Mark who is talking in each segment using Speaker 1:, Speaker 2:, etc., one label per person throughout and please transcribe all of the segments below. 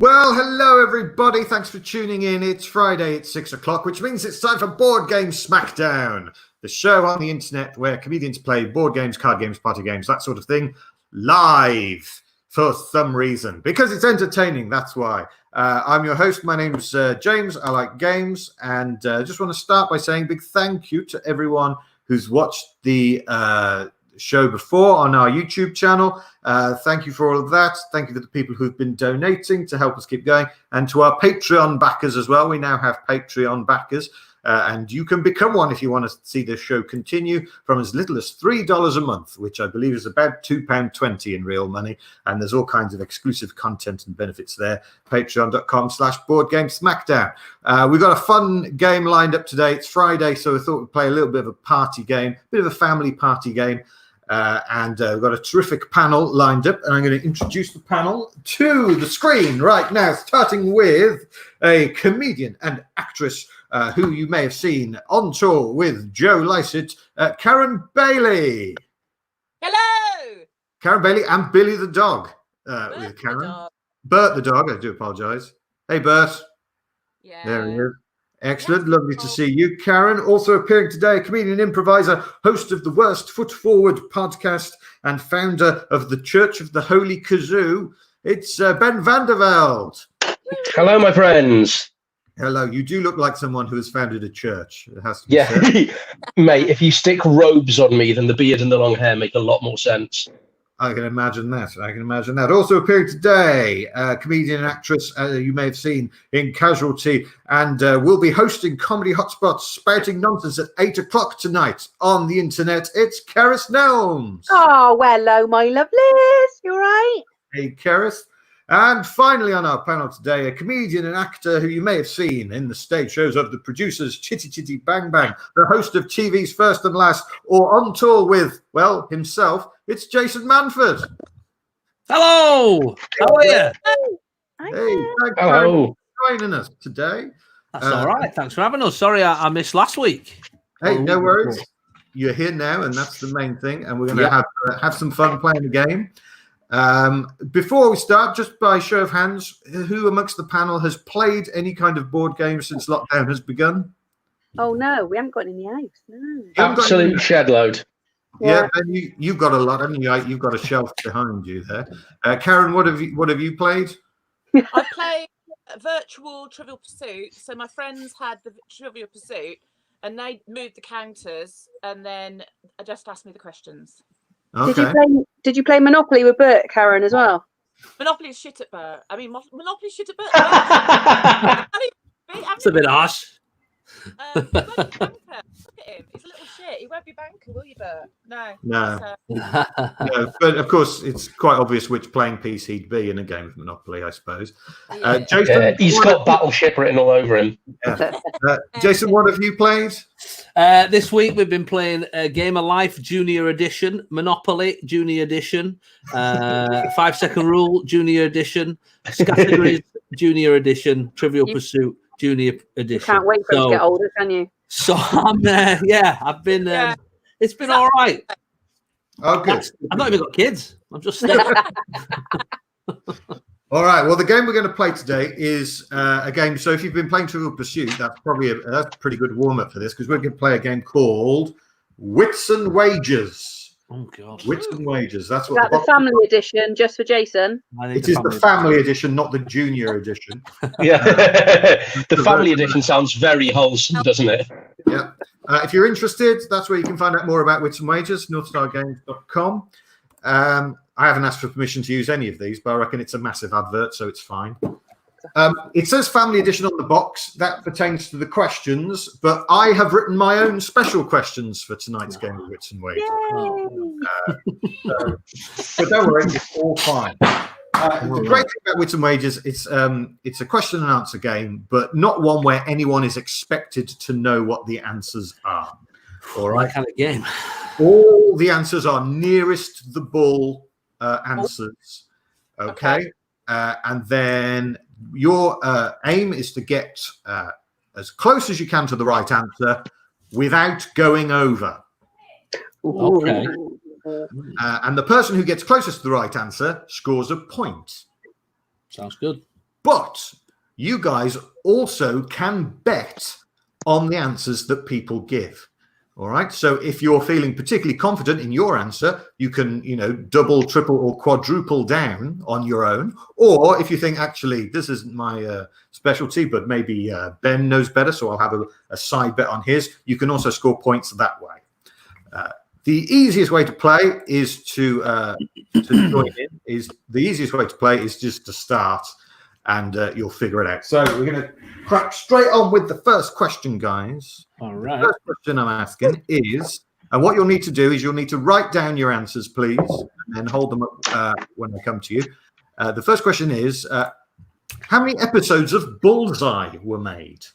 Speaker 1: Well, hello everybody. Thanks for tuning in. It's Friday at 6 o'clock, which means it's time for Board Game Smackdown, the show on the internet where comedians play board games, card games, party games, that sort of thing, live for some reason. Because it's entertaining, that's why. I'm your host. My name's James. I like games. And just want to start by saying a big thank you to everyone who's watched the show before on our YouTube channel. Thank you for all of that. Thank you to the people who've been donating to help us keep going, and to our Patreon backers as well. We now have Patreon backers, and you can become one if you want to see this show continue from as little as $3 a month, which I believe is about £2.20 in real money. And there's all kinds of exclusive content and benefits there. Patreon.com/BoardGameSmackdown. We've got a fun game lined up today. It's Friday, so I thought we'd play a little bit of a party game, a bit of a family party game. And we've got a terrific panel lined up, and I'm going to introduce the panel to the screen right now, starting with a comedian and actress who you may have seen on tour with Joe Lycett, Karen Bailey.
Speaker 2: Hello!
Speaker 1: Karen Bailey and Billy the dog with Karen. Bert the dog, I do apologise. Hey, Bert.
Speaker 2: Yeah.
Speaker 1: There he is. Excellent. Lovely to see you, Karen. Also appearing today, comedian improviser, host of the Worst Foot Forward podcast, and founder of the Church of the Holy Kazoo. It's Ben Vanderveld.
Speaker 3: Hello, my friends.
Speaker 1: Hello. You do look like someone who has founded a church. It has to be said.
Speaker 3: Mate, if you stick robes on me, then the beard and the long hair make a lot more sense.
Speaker 1: I can imagine that. Also appearing today, comedian and actress you may have seen in Casualty, and will be hosting Comedy Hotspots Spouting Nonsense at 8 o'clock tonight on the internet. It's Keris Nelms.
Speaker 4: Oh, well, hello, my lovelies. You all right?
Speaker 1: Hey, Keris. And finally on our panel today, a comedian and actor who you may have seen in the stage shows of The Producers, Chitty Chitty Bang Bang, the host of TV's First and Last, or on tour with, well, himself. It's Jason Manford.
Speaker 5: Hello. How are you?
Speaker 1: Hey,
Speaker 3: hello.
Speaker 1: For joining us today.
Speaker 5: That's all right. Thanks for having us. Sorry, I missed last week.
Speaker 1: Hey, no worries. You're here now, and that's the main thing. And we're going to have some fun playing the game. Before we start, just by show of hands, who amongst the panel has played any kind of board game since lockdown has begun?
Speaker 4: Oh, no, we haven't got any in the house. No.
Speaker 3: Absolute shed load.
Speaker 1: Yeah, and you've got a lot, haven't you? You've got a shelf behind you there. Karen, what have you played?
Speaker 2: I played virtual Trivial Pursuit. So my friends had the Trivial Pursuit, and they moved the counters, and then just asked me the questions.
Speaker 1: Okay.
Speaker 4: Did you play Monopoly with Bert, Karen, as well?
Speaker 2: Monopoly is shit at Bert. I mean, Monopoly is shit at Bert.
Speaker 5: It's a bit harsh.
Speaker 2: Look at him. He's a little shit. He won't be banker, will you, Bert? No.
Speaker 1: No. No. But of course, it's quite obvious which playing piece he'd be in a game of Monopoly, I suppose. Jason,
Speaker 3: he's got Battleship written all over him.
Speaker 1: Yeah. Jason, what have you played?
Speaker 5: This week we've been playing Game of Life Junior Edition, Monopoly Junior Edition, 5 Second Rule Junior Edition, Categories Junior Edition, Trivial Pursuit Junior Edition.
Speaker 4: You can't wait for it to get older, can you?
Speaker 5: So I've been. It's been all right.
Speaker 1: Oh, good.
Speaker 5: I've not even got kids. I'm just.
Speaker 1: All right. Well, the game we're going to play today is a game. So if you've been playing Trivial Pursuit, that's probably that's a pretty good warm up for this, because we're going to play a game called Wits and Wagers.
Speaker 5: Oh God!
Speaker 1: Wits and Wagers. That's what.
Speaker 4: Is that the family edition, just for Jason?
Speaker 1: It is the family edition, not the junior edition.
Speaker 3: Yeah, the family edition sounds very wholesome, doesn't it?
Speaker 1: Yeah. If you're interested, that's where you can find out more about Wits and Wagers, northstargames.com. I haven't asked for permission to use any of these, but I reckon it's a massive advert, so it's fine. It says family edition on the box. That pertains to the questions, but I have written my own special questions for tonight's game of Wits and Wagers. So don't worry, it's all fine. The great thing about Wits and Wagers, it's a question and answer game, but not one where anyone is expected to know what the answers are. All right,
Speaker 5: that kind of game.
Speaker 1: All the answers are nearest the bull answers. Okay. And then your aim is to get as close as you can to the right answer without going over.
Speaker 5: Okay.
Speaker 1: And the person who gets closest to the right answer scores a point.
Speaker 5: Sounds good.
Speaker 1: But you guys also can bet on the answers that people give. All right. So if you're feeling particularly confident in your answer, you can, double, triple, or quadruple down on your own. Or if you think, actually, this isn't my specialty, but maybe Ben knows better, so I'll have a side bet on his, you can also score points that way. The easiest way to play is to join in. The easiest way to play is just to start, and you'll figure it out. So we're going to crack straight on with the first question, guys.
Speaker 5: All right.
Speaker 1: The first question I'm asking is, and what you'll need to do is you'll need to write down your answers, please, and then hold them up when I come to you. The first question is, how many episodes of Bullseye were made?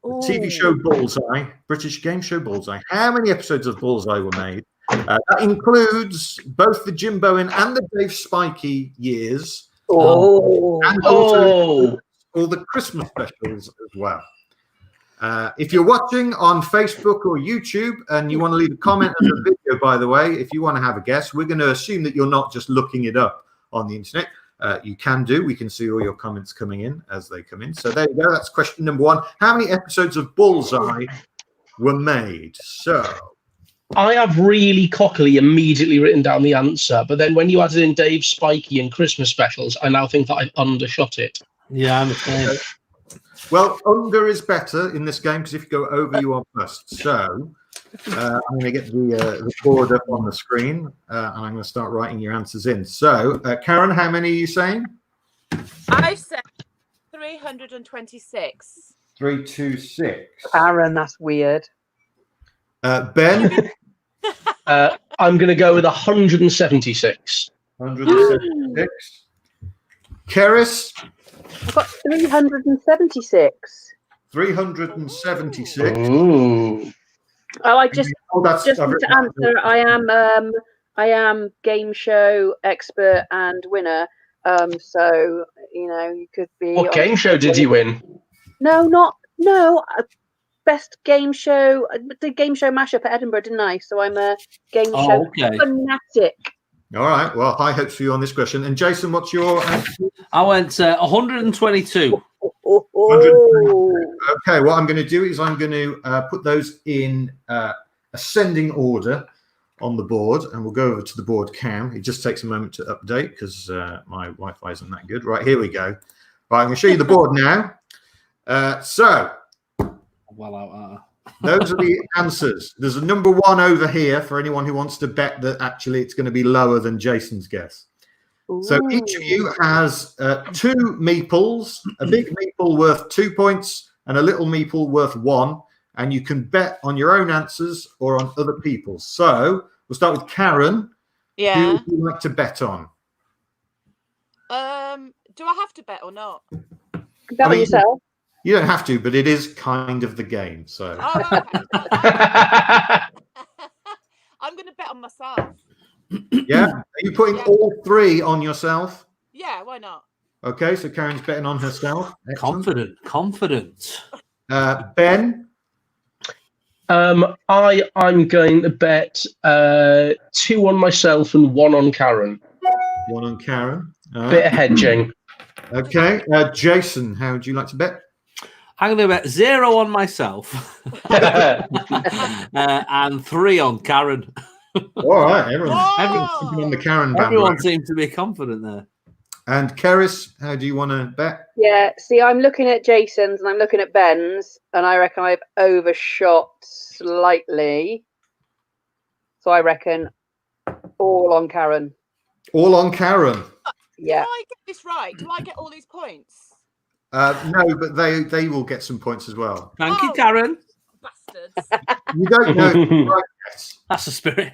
Speaker 1: The TV show Bullseye, British game show Bullseye. How many episodes of Bullseye were made? That includes both the Jim Bowen and the Dave Spikey years. And also all the Christmas specials as well. If you're watching on Facebook or YouTube and you want to leave a comment on the video, by the way, if you want to have a guess, we're going to assume that you're not just looking it up on the internet. You can do. We can see all your comments coming in as they come in. So there you go. That's question number one. How many episodes of Bullseye were made? So
Speaker 3: I have really cockily immediately written down the answer, but then when you added in Dave Spikey and Christmas specials, I now think that I've undershot it.
Speaker 5: Yeah, I'm the same.
Speaker 1: Well, under is better in this game because if you go over, you are bust. So I'm going to get the board up on the screen and I'm going to start writing your answers in. So, Karen, how many are you saying?
Speaker 2: I said 326.
Speaker 1: 326.
Speaker 4: Aaron, that's weird.
Speaker 1: Ben?
Speaker 3: I'm going to go with 176.
Speaker 1: 176. Keris?
Speaker 4: I've got 376.
Speaker 1: 376.
Speaker 3: Ooh.
Speaker 4: Oh, just
Speaker 1: I've
Speaker 4: to
Speaker 1: written
Speaker 4: answer, I am game show expert and winner. So you could be.
Speaker 3: What game show did you win?
Speaker 4: No. Best game show. I did game show mashup at Edinburgh, didn't I? So I'm a game show fanatic.
Speaker 1: All right. Well, high hopes for you on this question. And Jason, what's your answer?
Speaker 5: I went 122.
Speaker 1: Okay, what I'm going to do is I'm going to put those in ascending order on the board, and we'll go over to the board cam. It just takes a moment to update because my Wi-Fi isn't that good. Right, here we go. Right, I'm going to show you the board now. Those are the answers. There's a number one over here for anyone who wants to bet that actually it's going to be lower than Jason's guess.
Speaker 4: Ooh.
Speaker 1: So each of you has two meeples, a big meeple worth 2 points and a little meeple worth 1. And you can bet on your own answers or on other people's. So we'll start with Karen.
Speaker 2: Yeah.
Speaker 1: Who would you like to bet on?
Speaker 2: Do I have to bet or not?
Speaker 4: Bet on yourself.
Speaker 1: You don't have to, but it is kind of the game. So
Speaker 2: Oh, okay. I'm going to bet on myself.
Speaker 1: yeah, are you putting all three on yourself?
Speaker 2: Yeah, why not?
Speaker 1: Okay, so Karen's betting on herself. Excellent.
Speaker 5: Confident.
Speaker 1: Ben?
Speaker 3: I'm going to bet 2 on myself and 1 on Karen.
Speaker 1: 1 on Karen.
Speaker 3: Bit of hedging.
Speaker 1: Okay, Jason, how would you like to bet?
Speaker 5: I'm going to bet 0 on myself and 3 on Karen.
Speaker 1: All right, everyone's on the Karen bandwagon.
Speaker 5: Everyone seems to be confident there.
Speaker 1: And Keris, how do you want to bet?
Speaker 4: Yeah, see, I'm looking at Jason's and I'm looking at Ben's, and I reckon I've overshot slightly. So I reckon all on Karen.
Speaker 1: All on Karen.
Speaker 4: Yeah.
Speaker 2: Do I get this right? Do I get all these points?
Speaker 1: No, but they will get some points as well.
Speaker 5: Thank you, Karen.
Speaker 2: Bastards.
Speaker 1: You don't know. Right, yes.
Speaker 5: That's the spirit.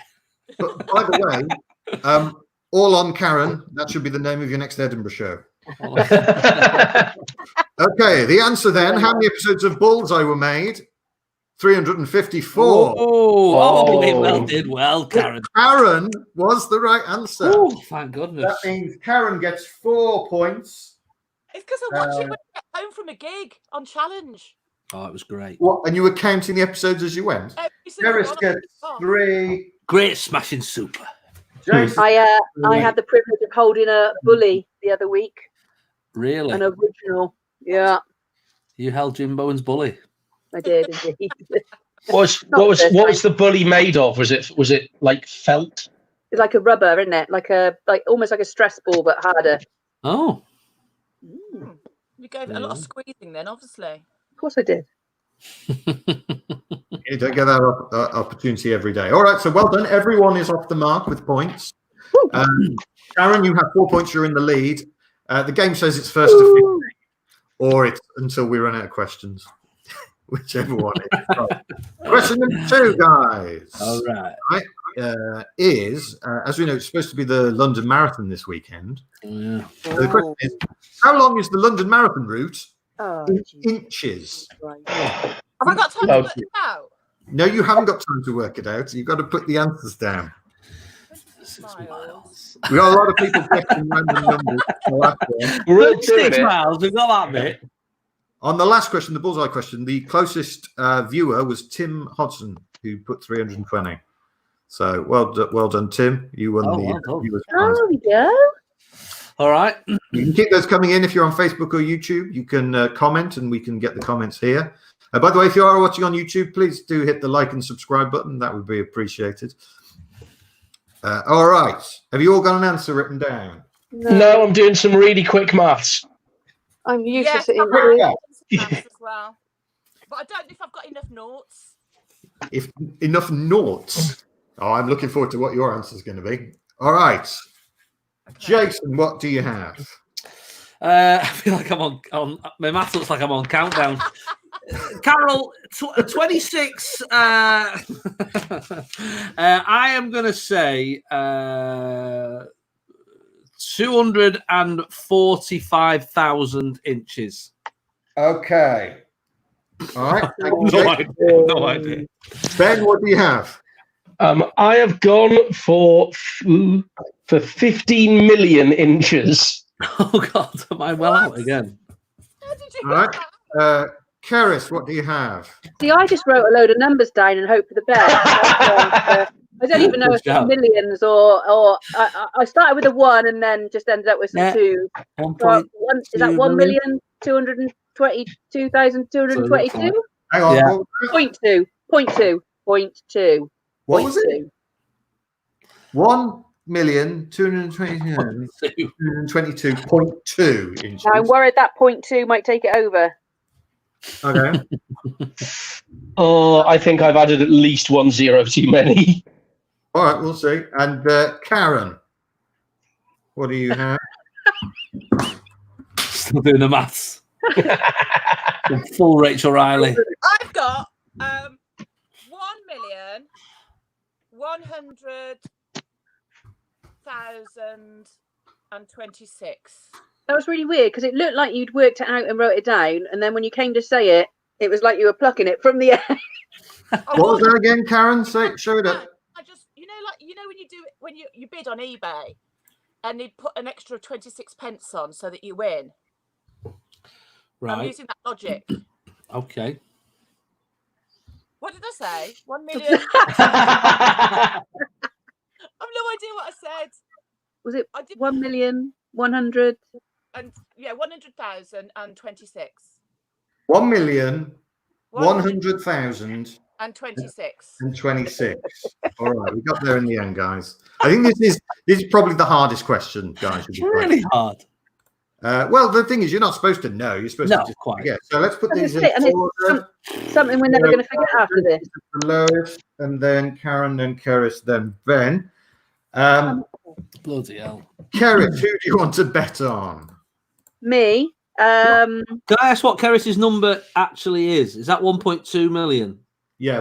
Speaker 1: But by the way, all on Karen, that should be the name of your next Edinburgh show. Okay, the answer then, how many episodes of Bullseye were made? 354.
Speaker 5: Oh, did well, Karen.
Speaker 1: Karen was the right answer.
Speaker 5: Oh, thank goodness.
Speaker 1: That means Karen gets 4 points.
Speaker 2: It's because I watched it when I got home from a gig on Challenge.
Speaker 5: Oh, it was great.
Speaker 1: What? And you were counting the episodes as you went? Keris gets 3.
Speaker 5: Great smashing super.
Speaker 1: Jason,
Speaker 4: I had the privilege of holding a bully the other week.
Speaker 5: Really?
Speaker 4: An original. Yeah,
Speaker 5: You held Jim Bowen's bully.
Speaker 4: I did indeed.
Speaker 3: What
Speaker 4: Not
Speaker 3: was
Speaker 4: this
Speaker 3: what
Speaker 4: time.
Speaker 3: was the bully made of? Was it like felt?
Speaker 4: It's like a rubber, isn't it? Like almost like a stress ball, but harder.
Speaker 5: Oh.
Speaker 4: Mm,
Speaker 2: You gave it a lot of squeezing then, obviously.
Speaker 4: of course I did.
Speaker 1: You don't get that opportunity every day. All right, so well done. Everyone is off the mark with points. Sharon, you have 4 points. You're in the lead. The game says it's first to 50, or it's until we run out of questions. Whichever one it is. Right. Question number 2, guys.
Speaker 5: All right.
Speaker 1: Is, as we know, it's supposed to be the London Marathon this weekend.
Speaker 5: Yeah.
Speaker 1: So the question is, how long is the London Marathon route in
Speaker 4: geez.
Speaker 1: inches?
Speaker 4: Right.
Speaker 2: Have I got time to work it out?
Speaker 1: No, you haven't got time to work it out. You've got to put the answers down.
Speaker 5: 6 miles.
Speaker 1: We got a lot of people guessing random numbers.
Speaker 3: We're all doing
Speaker 5: 6
Speaker 3: it.
Speaker 5: miles. We've got that bit.
Speaker 1: On the last question, the Bullseye question, the closest viewer was Tim Hodson, who put 320. So well done, Tim. You won the viewers prize.
Speaker 4: Oh, we go.
Speaker 5: All right.
Speaker 1: You can keep those coming in if you're on Facebook or YouTube. You can comment, and we can get the comments here. By the way, if you are watching on YouTube, please do hit the like and subscribe button. That would be appreciated. All right. Have you all got an answer written down?
Speaker 3: No, I'm doing some really quick maths.
Speaker 4: I'm useless
Speaker 2: Yes,
Speaker 4: at
Speaker 2: I've
Speaker 4: it.
Speaker 2: got maths as well. But I don't know if I've got enough noughts.
Speaker 1: If enough noughts. Oh, I'm looking forward to what your answer is going to be. All right.
Speaker 2: Okay.
Speaker 1: Jason, what do you have?
Speaker 5: I feel like I'm on my math looks like I'm on countdown. Carol, 26. I am going to say 245,000 inches.
Speaker 1: Okay. All right.
Speaker 5: No idea.
Speaker 1: Ben, what do you have?
Speaker 3: I have gone for 15 million inches.
Speaker 5: Oh God, am I well out again?
Speaker 2: How did you
Speaker 1: All right.
Speaker 2: get that?
Speaker 1: Karis, what do you have?
Speaker 4: See, I just wrote a load of numbers down and hope for the best. I don't even know if it's millions or I started with a 1 and then just ended up with some 2. So is that 1,222,222?
Speaker 1: Hang on.
Speaker 5: Yeah.
Speaker 1: What was it?
Speaker 4: 0.2.
Speaker 1: What was it? 1,222,222.2 inches.
Speaker 4: I'm worried that 0.2 might take it over.
Speaker 1: Okay.
Speaker 3: Oh, I think I've added at least 1 0 too many.
Speaker 1: All right, we'll see. And Karen, what do you have?
Speaker 5: Still doing the maths. Full Rachel Riley.
Speaker 2: I've got 1,100,026.
Speaker 4: That was really weird because it looked like you'd worked it out and wrote it down, and then when you came to say it, it was like you were plucking it from the air.
Speaker 1: What was that again, Karen? Show it up.
Speaker 2: I just, when you do it, when you bid on eBay, and you put an extra 26 pence on so that you win.
Speaker 5: Right.
Speaker 2: I'm using that logic.
Speaker 5: Okay.
Speaker 2: What did I say? 1 million. I've no idea what I said.
Speaker 4: Was it
Speaker 2: I did
Speaker 4: 1,100,000?
Speaker 2: and 100,026.
Speaker 1: 1,100,000
Speaker 2: and 26.
Speaker 1: and 26. All right, we got there in the end, guys. I think this is probably the hardest question, guys.
Speaker 5: It's really hard.
Speaker 1: Well, the thing is, you're not supposed to know. You're supposed to just
Speaker 5: quite.
Speaker 1: forget. So let's put these in
Speaker 4: And
Speaker 1: order.
Speaker 4: it's something we're never going to forget after this.
Speaker 1: Lois, and then Karen, then Keris, then Ben.
Speaker 5: Bloody hell.
Speaker 1: Keris, who do you want to bet on?
Speaker 4: Me.
Speaker 5: Can I ask what Keris's number actually is? Is that 1.2 million?
Speaker 1: Yeah,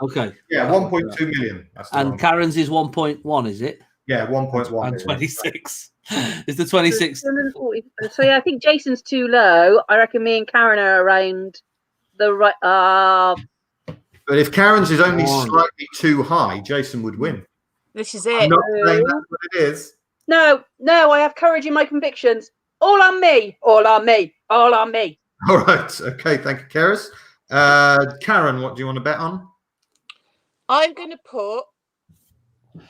Speaker 5: Okay.
Speaker 1: Yeah, 1.2 million. That's the
Speaker 5: And
Speaker 1: one.
Speaker 5: Karen's is 1.1, is it?
Speaker 1: Yeah, 1.1.
Speaker 5: And 26. Is the 26?
Speaker 4: 240. So yeah, I think Jason's too low. I reckon me and Karen are around the right.
Speaker 1: But if Karen's is only slightly too high, Jason would win.
Speaker 2: This is
Speaker 1: I'm
Speaker 2: it.
Speaker 1: not saying that's what it is.
Speaker 4: No, I have courage in my convictions. All on me. All on me. All on me.
Speaker 1: All right. Okay. Thank you, Keris. Karen, what do you want to bet on?
Speaker 2: I'm going to put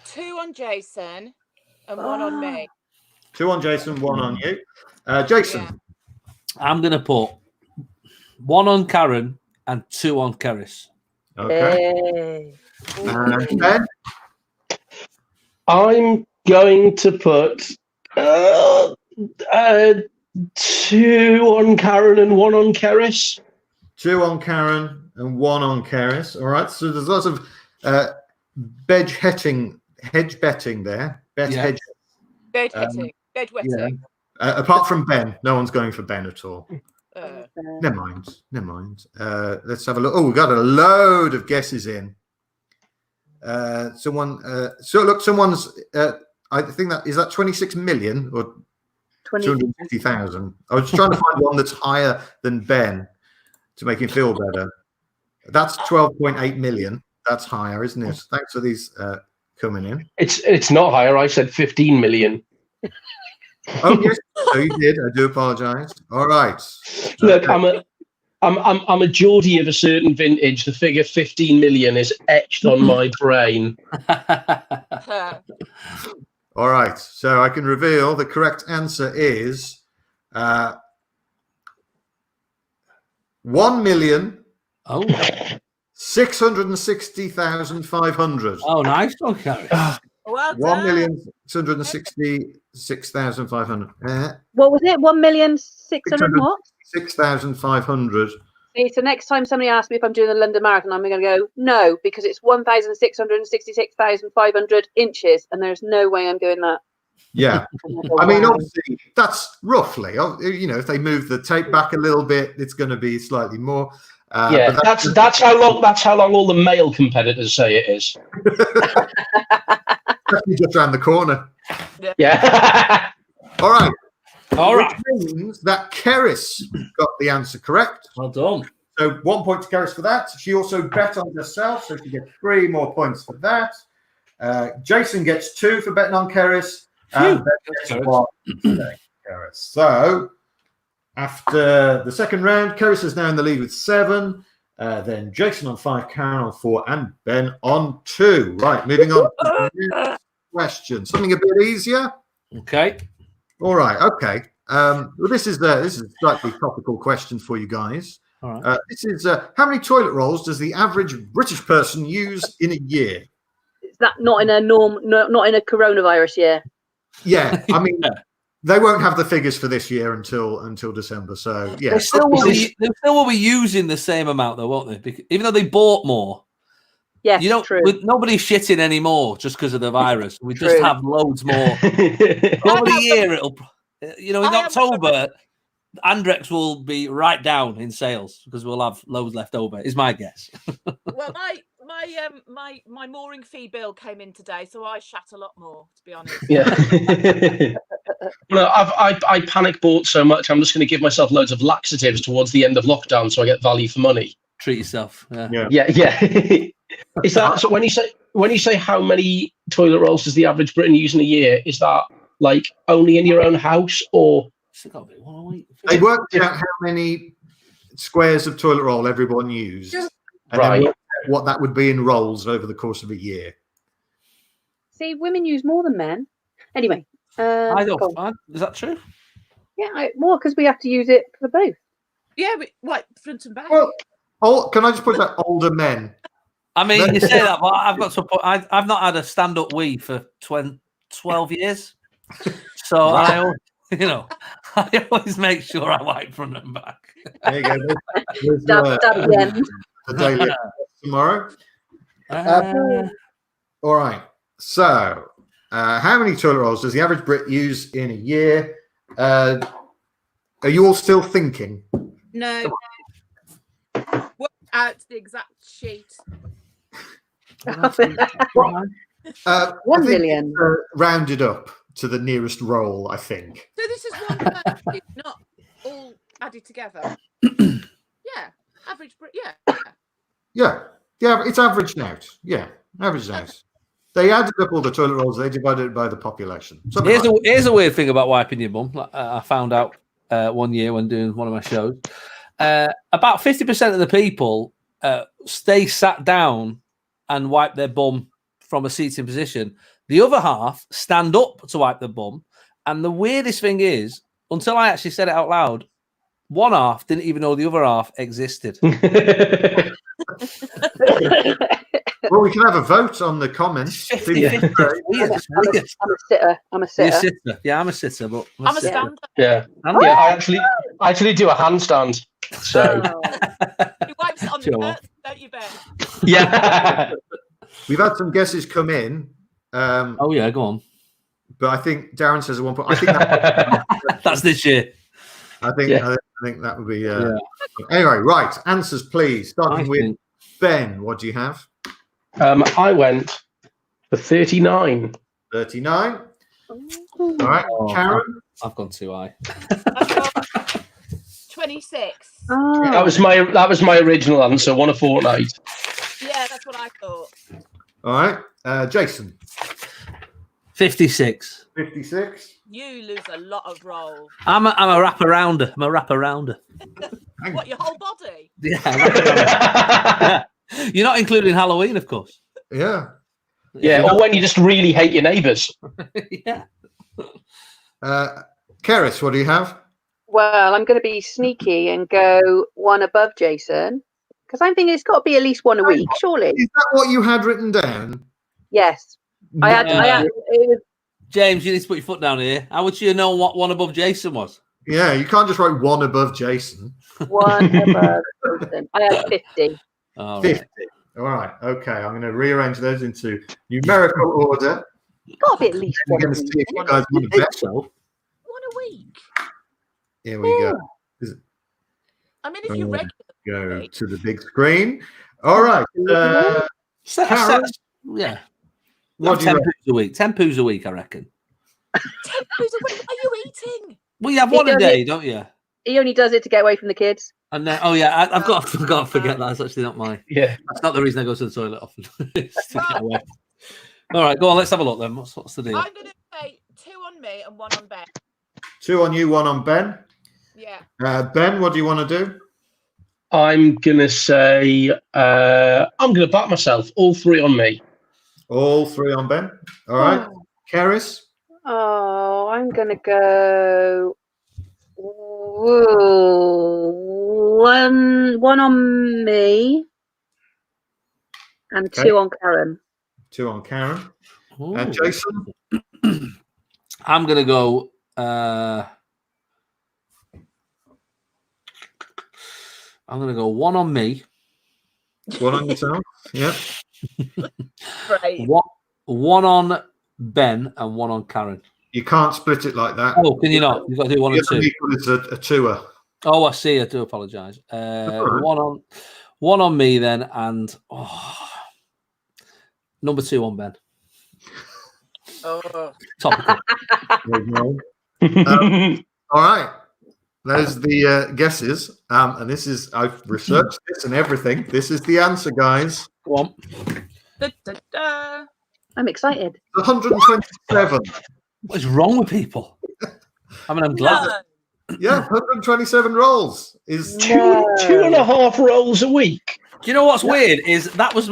Speaker 2: 2 on Jason and 1 on me.
Speaker 1: 2 on Jason, 1 on you. Jason.
Speaker 5: I'm going to put 1 on Karen and 2 on Keris.
Speaker 1: Okay.
Speaker 4: Hey.
Speaker 1: Ben?
Speaker 3: I'm going to put 2 on Karen and 1 on Keris.
Speaker 1: 2 on Karen and 1 on Keris. All right. So there's lots of hedge betting there.
Speaker 5: Yeah.
Speaker 2: Bed hitting. Bed wetting.
Speaker 1: Apart from Ben, no one's going for Ben at all.
Speaker 2: Never
Speaker 1: mind. Let's have a look. Oh, we've got a load of guesses in. Someone's. I think that 26 million or 250,000. I was trying to find one that's higher than Ben to make him feel better. That's 12.8 million. That's higher, isn't it? Thanks for these coming in.
Speaker 3: It's not higher. I said 15 million.
Speaker 1: Oh yes, so you did. I do apologise. All right.
Speaker 3: Look, I'm a Geordie of a certain vintage. The figure 15 million is etched on my brain.
Speaker 1: All right. So I can reveal the correct answer is 1,660,500.
Speaker 5: Oh, nice one, Keris.
Speaker 2: Well done.
Speaker 1: 1,666,500.
Speaker 4: What was it? 1,600,000 what?
Speaker 1: 6,500.
Speaker 4: See, so next time somebody asks me if I'm doing the London Marathon, I'm going to go, no, because it's 1,666,500 inches, and there's no way I'm doing that.
Speaker 1: Yeah. I mean, obviously, that's roughly, if they move the tape back a little bit, it's going to be slightly more.
Speaker 3: Yeah, that's how long all the male competitors say it is.
Speaker 1: Just around the corner.
Speaker 3: Yeah.
Speaker 1: All right.
Speaker 5: Which
Speaker 1: means that Keris got the answer correct.
Speaker 5: Well done.
Speaker 1: So 1 point to Keris for that. She also bet on herself, so she gets 3 more points for that. Jason gets 2 for betting on Keris. And Ben gets 1 for Keris. So after the second round, Keris is now in the lead with 7. Then Jason on 5, Karen on 4, and Ben on 2. Right, moving on to the next question. Something a bit easier.
Speaker 5: Okay.
Speaker 1: All right. Okay. Well, this is a slightly topical question for you guys.
Speaker 5: All right.
Speaker 1: This is how many toilet rolls does the average British person use in a year?
Speaker 4: Is that not in a not in a coronavirus year?
Speaker 1: Yeah. I mean, they won't have the figures for this year until December. So yeah,
Speaker 5: They still will be using the same amount though, won't they? Even though they bought more.
Speaker 4: Yeah,
Speaker 5: true. Nobody's shitting anymore just because of the virus. We just have loads more. Over the year, it'll. In October, Andrex will be right down in sales because we'll have loads left over. Is my guess.
Speaker 2: Well, my mooring fee bill came in today, so I shat a lot more, to be honest.
Speaker 3: Yeah. Well, I panic bought so much. I'm just going to give myself loads of laxatives towards the end of lockdown, so I get value for money.
Speaker 5: Treat yourself.
Speaker 3: Yeah. Is that so? When you say how many toilet rolls does the average Briton use in a year? Is that like only in your own house, or
Speaker 1: they worked out how many squares of toilet roll everyone used, and then what that would be in rolls over the course of a year?
Speaker 4: See, women use more than men. Anyway,
Speaker 5: I don't. Is that true?
Speaker 4: Yeah, more because we have to use it for both.
Speaker 2: Yeah, front and back.
Speaker 1: Well, can I just put that older men?
Speaker 5: I mean, you say that, but I've got to put. I've not had a stand-up wee for 12 years, so I always make sure I wipe front and back.
Speaker 1: There you go. The daily tomorrow. All right. So, how many toilet rolls does the average Brit use in a year? Are you all still thinking?
Speaker 2: No. Work out the exact sheet.
Speaker 4: 1 million.
Speaker 1: Rounded up to the nearest roll, I think.
Speaker 2: So this is one per sheet, not all added together. Yeah. Average Brit. Yeah.
Speaker 1: Yeah, it's averaged out. Yeah, averaged out. They added up all the toilet rolls. They divided it by the population.
Speaker 5: Here's a weird thing about wiping your bum. I found out one year when doing one of my shows. About 50% of the people stay sat down and wipe their bum from a seating position. The other half stand up to wipe their bum. And the weirdest thing is, until I actually said it out loud, one half didn't even know the other half existed.
Speaker 1: Well, we can have a vote on the comments.
Speaker 5: 50-50. It's weird.
Speaker 4: I'm a sitter. I'm a
Speaker 5: You're a
Speaker 4: sitter.
Speaker 5: sitter. Yeah, I'm a sitter, but
Speaker 2: I'm a stander.
Speaker 3: Yeah.
Speaker 5: I'm
Speaker 3: Yeah, I actually do a handstand. So
Speaker 2: You wipes it on
Speaker 5: Sure.
Speaker 2: the earth, don't you, Ben?
Speaker 3: yeah.
Speaker 1: We've had some guesses come in,
Speaker 5: Oh yeah, go on.
Speaker 1: but I think Darren says at one point. I think that,
Speaker 5: That's this year.
Speaker 1: I think that would be.
Speaker 5: Yeah.
Speaker 1: Anyway, right. Answers, please. Starting
Speaker 5: I
Speaker 1: with
Speaker 5: think-
Speaker 1: Ben. What do you have?
Speaker 3: I went for 39.
Speaker 1: 39. All right,
Speaker 5: Oh,
Speaker 1: Karen.
Speaker 5: I've gone too high.
Speaker 2: I've got 26.
Speaker 4: Oh.
Speaker 3: That was my original answer. One a fortnight.
Speaker 2: Yeah, that's what I thought.
Speaker 1: All right, Jason.
Speaker 5: 56.
Speaker 1: 56.
Speaker 2: You lose a lot of roll.
Speaker 5: I'm a wraparounder. I'm a wraparounder.
Speaker 2: What, your whole body?
Speaker 5: Yeah, wraparounder. You're not including Halloween, of course.
Speaker 1: Yeah.
Speaker 3: Yeah, or when you just really hate your neighbours.
Speaker 5: Yeah.
Speaker 1: Keris, what do you have?
Speaker 4: Well, I'm going to be sneaky and go one above Jason because I'm thinking it's got to be at least one a week, surely.
Speaker 1: Is that what you had written down?
Speaker 4: Yes, I had. It was,
Speaker 5: James, you need to put your foot down here. How would you know what one above Jason was?
Speaker 1: Yeah, you can't just write one above Jason.
Speaker 4: one above Jason. I had 50.
Speaker 5: All
Speaker 1: 50.
Speaker 5: right.
Speaker 1: All right. Okay, I'm going to rearrange those into numerical order.
Speaker 4: It's got to be at least
Speaker 1: We're
Speaker 4: one a
Speaker 1: going to see
Speaker 4: week.
Speaker 1: if you guys want to
Speaker 5: think
Speaker 1: bet.
Speaker 5: so.
Speaker 2: One a week.
Speaker 1: Here we go.
Speaker 2: I mean, if you're regular.
Speaker 1: Go to the big screen. All right. Karen,
Speaker 5: Yeah.
Speaker 1: what do
Speaker 5: 10
Speaker 1: you reckon?
Speaker 5: poos a week. 10 poos a week, I reckon.
Speaker 2: 10 poos a week. Are you eating?
Speaker 5: Well, you have
Speaker 4: He
Speaker 5: one a
Speaker 4: does
Speaker 5: day,
Speaker 4: it.
Speaker 5: don't you?
Speaker 4: He only does it to get away from the kids.
Speaker 5: And then, oh yeah, I've got to forget that. That's actually not my.
Speaker 3: Yeah.
Speaker 5: That's not the reason I go to the toilet often. It's to get away. All right, go on. Let's have a look then. What's the deal?
Speaker 2: I'm going to say 2 on me and 1 on Ben.
Speaker 1: 2 on you, 1 on Ben.
Speaker 2: Yeah.
Speaker 1: Ben, what do you want to do?
Speaker 3: I'm gonna say I'm gonna back myself. All 3 on me.
Speaker 1: All 3 on Ben. All right. Keris?
Speaker 4: Oh, I'm going to go one on me and
Speaker 1: Okay.
Speaker 4: 2 on Karen.
Speaker 1: 2 on Karen.
Speaker 5: Ooh.
Speaker 1: And Jason?
Speaker 5: I'm gonna go. I'm gonna go 1 on me.
Speaker 1: 1 on yourself? Yep.
Speaker 2: Right.
Speaker 5: 1 on Ben and 1 on Karen.
Speaker 1: You can't split it like that.
Speaker 5: Oh, can you not? You've got to do 1
Speaker 1: The
Speaker 5: and
Speaker 1: other
Speaker 5: 2.
Speaker 1: equal is a tour.
Speaker 5: Oh, I see. I do apologise.
Speaker 1: all right.
Speaker 5: 1 on me then, and number 2 on Ben.
Speaker 2: Oh.
Speaker 5: Topical.
Speaker 1: There you go. All right. There's the guesses. And this is, I've researched this and everything. This is the answer, guys.
Speaker 5: Go on.
Speaker 2: Da, da, da.
Speaker 4: I'm excited.
Speaker 1: 127.
Speaker 5: What is wrong with people? I mean, I'm glad.
Speaker 2: No.
Speaker 1: Yeah, 127 rolls is
Speaker 3: Two and a half rolls a week.
Speaker 5: Do you know what's weird? Is that was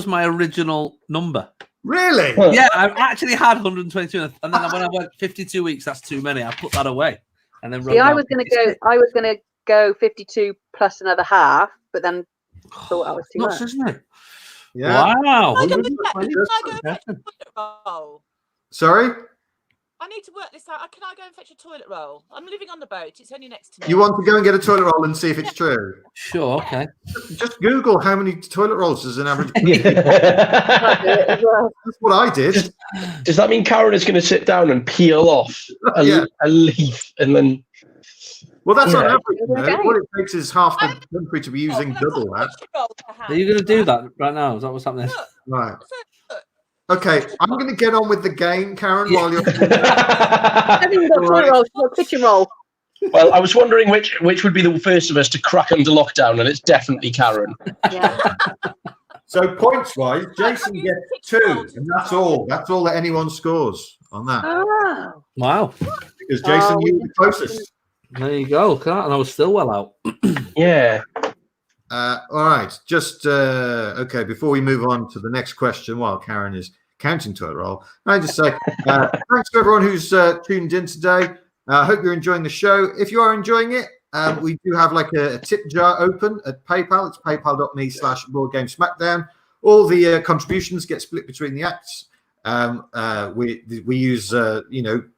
Speaker 5: my original number.
Speaker 1: really.
Speaker 3: Huh.
Speaker 5: Yeah, I actually had 122, and then when I went 52 weeks, that's too many. I put that away, and then
Speaker 4: See, I was going to go 52 plus another half, but then thought I was too
Speaker 5: Nuts,
Speaker 4: much.
Speaker 5: isn't it?
Speaker 1: Yeah.
Speaker 5: Wow.
Speaker 2: Can I go
Speaker 1: 127.
Speaker 2: and fetch a toilet roll?
Speaker 1: Sorry?
Speaker 2: I need to work this out. Can I go and fetch a toilet roll? I'm living on the boat. It's only next to me.
Speaker 1: You want to go and get a toilet roll and see if it's true?
Speaker 5: Sure. Okay.
Speaker 1: Just Google how many toilet rolls does an average.
Speaker 4: Can't do it as well.
Speaker 1: That's what I did.
Speaker 3: Does that mean Karen is going to sit down and peel off a leaf and then?
Speaker 1: Well, that's on
Speaker 3: Yeah.
Speaker 1: average. You know?
Speaker 4: Okay.
Speaker 1: What it takes is half the country to be using
Speaker 2: I've
Speaker 1: double
Speaker 2: got
Speaker 1: that.
Speaker 2: a roll to hand.
Speaker 5: Are you going to do that right now? Is that what's happening?
Speaker 2: Look,
Speaker 1: Right.
Speaker 2: look.
Speaker 1: Okay, I'm going to get on with the game, Karen, while you're.
Speaker 4: I haven't even got toilet roll, she's got a kitchen roll.
Speaker 3: Well, I was wondering which would be the first of us to crack under lockdown, and it's definitely Karen.
Speaker 4: Yeah.
Speaker 1: So points-wise, Jason gets 2, and that's all. That's all that anyone scores on that.
Speaker 4: Ah.
Speaker 5: Wow.
Speaker 1: Because Jason, you were the closest.
Speaker 5: There you go. And I was still well out.
Speaker 3: Yeah.
Speaker 1: All right, just okay. Before we move on to the next question, while Karen is counting toilet roll, I just say thanks to everyone who's tuned in today. I hope you're enjoying the show. If you are enjoying it, we do have like a tip jar open at PayPal. It's paypal.me/Board Game Smackdown. All the contributions get split between the acts. We use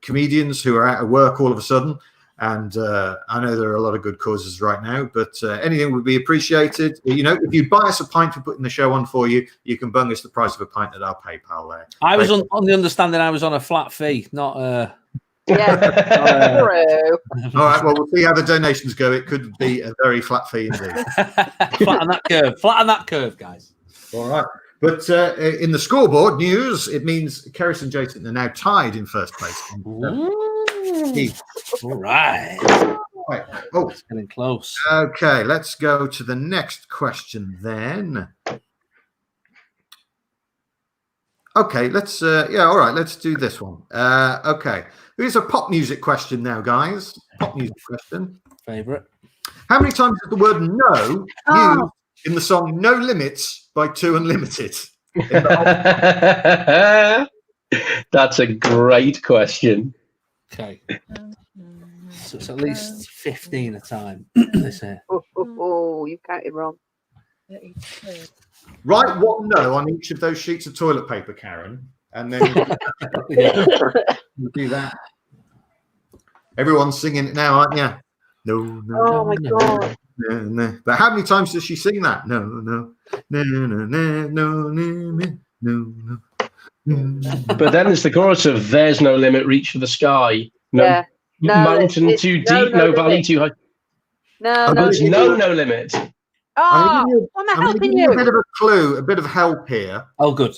Speaker 1: comedians who are out of work all of a sudden, and I know there are a lot of good causes right now, but anything would be appreciated. If you buy us a pint for putting the show on for you, you can bung us the price of a pint at our PayPal there.
Speaker 5: I was on the understanding I was on a flat fee, not
Speaker 4: Yeah, true.
Speaker 1: All right, well, we'll see how the donations go. It could be a very flat fee indeed.
Speaker 5: Flatten that curve. Flatten that curve, guys.
Speaker 1: All right. But in the scoreboard news, it means Keris and Jason are now tied in first place.
Speaker 5: All right.
Speaker 1: Right. Oh,
Speaker 5: it's getting close.
Speaker 1: Okay, let's go to the next question then. Okay, let's all right, let's do this one. Okay. Here's a pop music question now, guys. Pop music question.
Speaker 5: Favorite.
Speaker 1: How many times is the word no used in the song No Limits by Two Unlimited?
Speaker 3: That's a great question.
Speaker 5: Okay. So it's at least 15 a time, they say.
Speaker 4: Oh, you counted wrong.
Speaker 1: Write one no on each of those sheets of toilet paper, Karen, and then we'll do that. Everyone's singing it now, aren't you? No, no.
Speaker 4: Oh my god.
Speaker 1: No, no. But how many times does she sing that? No, no, no, no, no, no, no, no, no.
Speaker 3: But then there's the chorus of "There's no limit, reach for the sky." No,
Speaker 4: Yeah. No,
Speaker 3: mountain
Speaker 4: it's
Speaker 3: too
Speaker 4: no,
Speaker 3: deep,
Speaker 4: no
Speaker 3: no valley
Speaker 4: limit.
Speaker 3: too high.
Speaker 4: No,
Speaker 3: There's no limit.
Speaker 4: Oh, I'm
Speaker 1: I'm gonna
Speaker 4: helping
Speaker 1: give you a
Speaker 4: you.
Speaker 1: bit of a clue, a bit of help here.
Speaker 5: Oh, good.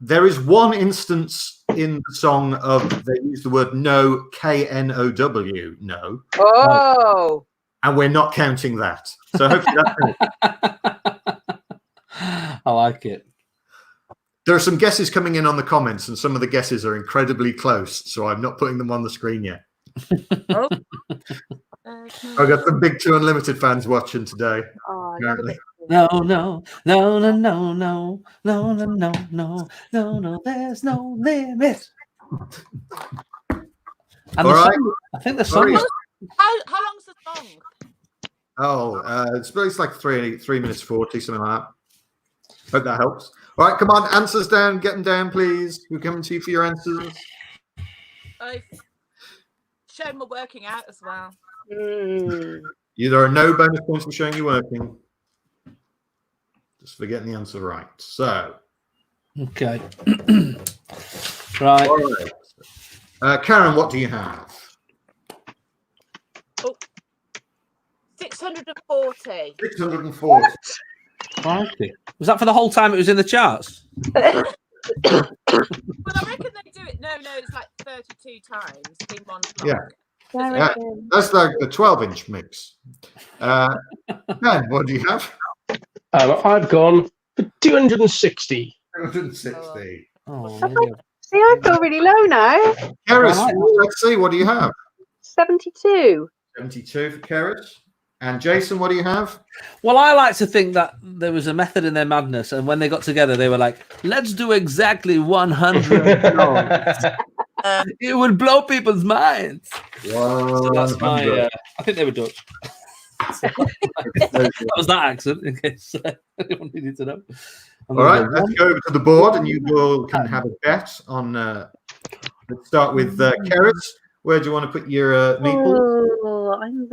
Speaker 1: There is one instance in the song of they use the word no, K-N-O-W, no,
Speaker 4: Oh.
Speaker 1: and we're not counting that. So hopefully that's it.
Speaker 5: I like it.
Speaker 1: There are some guesses coming in on the comments, and some of the guesses are incredibly close, so I'm not putting them on the screen yet.
Speaker 2: Oh.
Speaker 1: I've got some big Two Unlimited fans watching today.
Speaker 4: Oh,
Speaker 1: Apparently.
Speaker 5: No, no, no, no, no, no, no, no, no, no, no, no, there's no limit. And
Speaker 1: All
Speaker 5: the
Speaker 1: right.
Speaker 5: song, I think the song
Speaker 1: Sorry.
Speaker 5: is
Speaker 2: How long's the song?
Speaker 1: Oh, it's like 3 minutes 40, something like that. Hope that helps. All right, come on, answers down. Get them down, please. We're coming to you for your answers.
Speaker 2: I've shown my working out as well.
Speaker 1: There are no bonus points for showing you working. Just for getting the answer right. So,
Speaker 5: okay. Right.
Speaker 1: all right. Karen, what do you have?
Speaker 2: 640.
Speaker 1: 640.
Speaker 5: Okay. Was that for the whole time it was in the charts?
Speaker 2: Well, I reckon they do it. No, it's like 32 times in one block.
Speaker 1: Yeah. That's like the 12-inch mix. Ben, what do you have?
Speaker 3: I've gone for 260.
Speaker 1: 260.
Speaker 5: Oh,
Speaker 4: See, I feel really low now.
Speaker 1: Keris,
Speaker 5: Right.
Speaker 1: let's see. What do you have?
Speaker 4: 72.
Speaker 1: 72 for Keris. And Jason, what do you have?
Speaker 5: well, I like to think that there was a method in their madness, and when they got together, they were like, "Let's do exactly 100 songs. It will blow people's minds." So that's my. I think they were Dutch. That was that accent, in case anyone needed to know.
Speaker 1: All right, let's go over to the board, and you can have a bet on. Let's start with Keris. Where do you want to put your meatball?
Speaker 4: Oh, I'm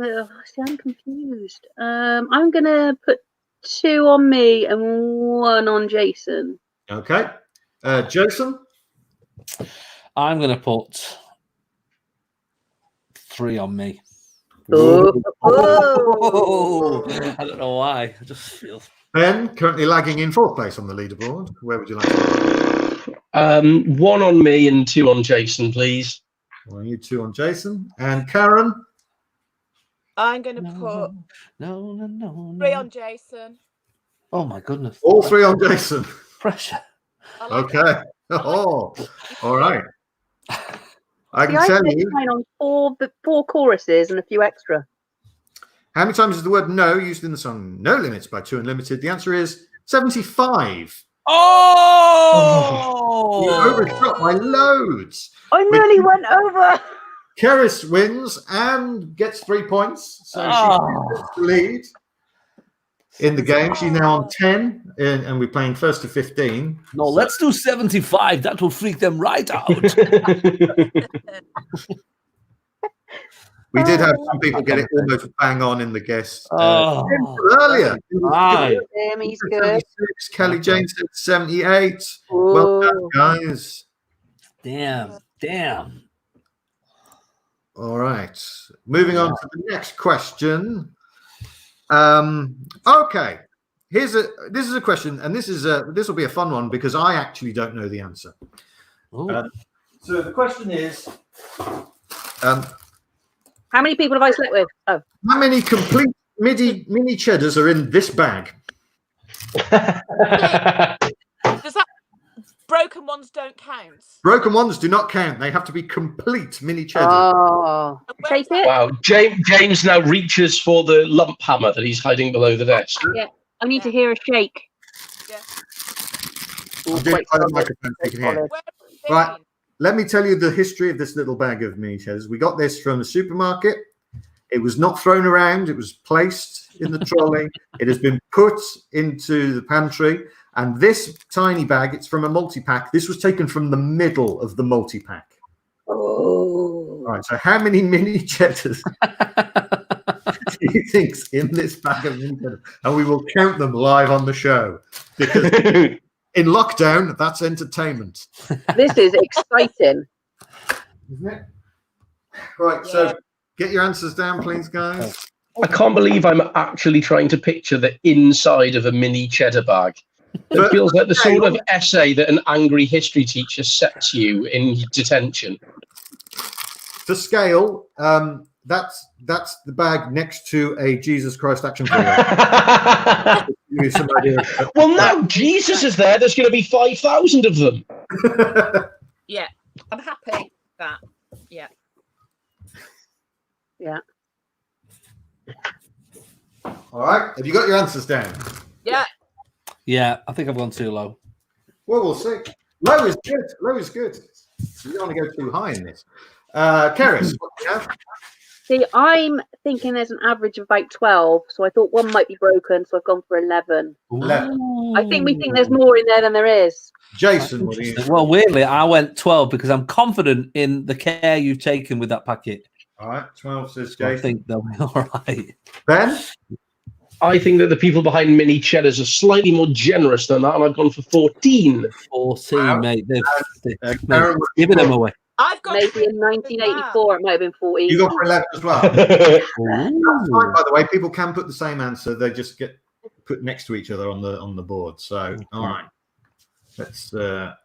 Speaker 4: confused. I'm gonna put 2 on me and 1 on Jason.
Speaker 1: Okay. Jason?
Speaker 5: I'm going to put 3 on me.
Speaker 4: Oh.
Speaker 5: I don't know why. I just feel.
Speaker 1: Ben, currently lagging in 4th place on the leaderboard. Where would you like to
Speaker 3: 1 on me and 2 on Jason, please.
Speaker 1: Well, you 2 on Jason. And Karen?
Speaker 2: I'm going to put
Speaker 5: No.
Speaker 2: 3 on Jason.
Speaker 5: Oh, my goodness.
Speaker 1: All 3 on Jason.
Speaker 5: Pressure.
Speaker 2: I like
Speaker 1: Okay. Oh, all right. I
Speaker 4: See,
Speaker 1: can
Speaker 4: I
Speaker 1: tell
Speaker 4: put
Speaker 1: you.
Speaker 4: mine on 4 choruses and a few extra.
Speaker 1: How many times is the word no used in the song No Limits by Two Unlimited? The answer is 75.
Speaker 5: Oh!
Speaker 1: You overshot by loads.
Speaker 4: I nearly went over.
Speaker 1: Keris wins and gets 3 points. So she gets the lead in the game. She's now on 10, and we're playing first to 15.
Speaker 5: No, let's do 75. That will freak them right out.
Speaker 1: We did have some people get it almost bang on in the guest earlier.
Speaker 4: He's good.
Speaker 1: Kelly James said 78. Well done, guys.
Speaker 5: Damn.
Speaker 1: All right. Moving on to the next question. Okay. This is a question, and this will be a fun one because I actually don't know the answer. So the question is,
Speaker 4: how many people have I slept with? Oh,
Speaker 1: how many complete mini cheddars are in this bag?
Speaker 2: Does that broken ones don't count?
Speaker 1: Broken ones do not count. They have to be complete mini cheddars.
Speaker 4: Oh, take it.
Speaker 3: Wow, James now reaches for the lump hammer that he's hiding below the desk.
Speaker 4: Yeah, I need to hear a shake.
Speaker 2: Yeah.
Speaker 1: I'm doing it by the microphone so you can hear. Right. Let me tell you the history of this little bag of mini cheddars. We got this from the supermarket. It was not thrown around. It was placed in the trolley. It has been put into the pantry. And this tiny bag, it's from a multi-pack. This was taken from the middle of the multi-pack.
Speaker 4: Oh.
Speaker 1: All right. So how many mini cheddars do you think's in this bag of mini cheddars? And we will count them live on the show. Because in lockdown, that's entertainment.
Speaker 4: This is exciting.
Speaker 1: Isn't it? Right, so get your answers down, please, guys.
Speaker 3: I can't believe I'm actually trying to picture the inside of a mini cheddar bag. It feels like the sort of essay that an angry history teacher sets you in detention.
Speaker 1: For scale, that's the bag next to a Jesus Christ action figure. Give you some idea.
Speaker 3: Well, now Jesus is there. There's going to be 5,000 of them.
Speaker 2: Yeah, I'm happy with that. Yeah.
Speaker 4: Yeah.
Speaker 1: All right. Have you got your answers down?
Speaker 2: Yeah.
Speaker 5: Yeah, I think I've gone too low.
Speaker 1: Well, we'll see. Low is good. Low is good. You don't want to go too high in this. Keris, what do you have?
Speaker 4: See, I'm thinking there's an average of about 12, so I thought one might be broken, so I've gone for 11.
Speaker 1: 11.
Speaker 4: I think we think there's more in there than there is.
Speaker 1: Jason, what do you?
Speaker 5: Well, weirdly, I went 12 because I'm confident in the care you've taken with that packet.
Speaker 1: All right, 12 says
Speaker 5: So I
Speaker 1: Jason.
Speaker 5: think they'll be all right.
Speaker 1: Ben?
Speaker 3: I think that the people behind mini cheddars are slightly more generous than that, and I've gone for 14.
Speaker 5: 14,
Speaker 1: Wow.
Speaker 5: mate. They've
Speaker 1: Karen,
Speaker 5: given them away.
Speaker 2: I've got
Speaker 4: Maybe in 1984 it might have been 14.
Speaker 1: you got for 11 as well. That's fine, by the way. People can put the same answer. They just get put next to each other on the board. So, all right. Let's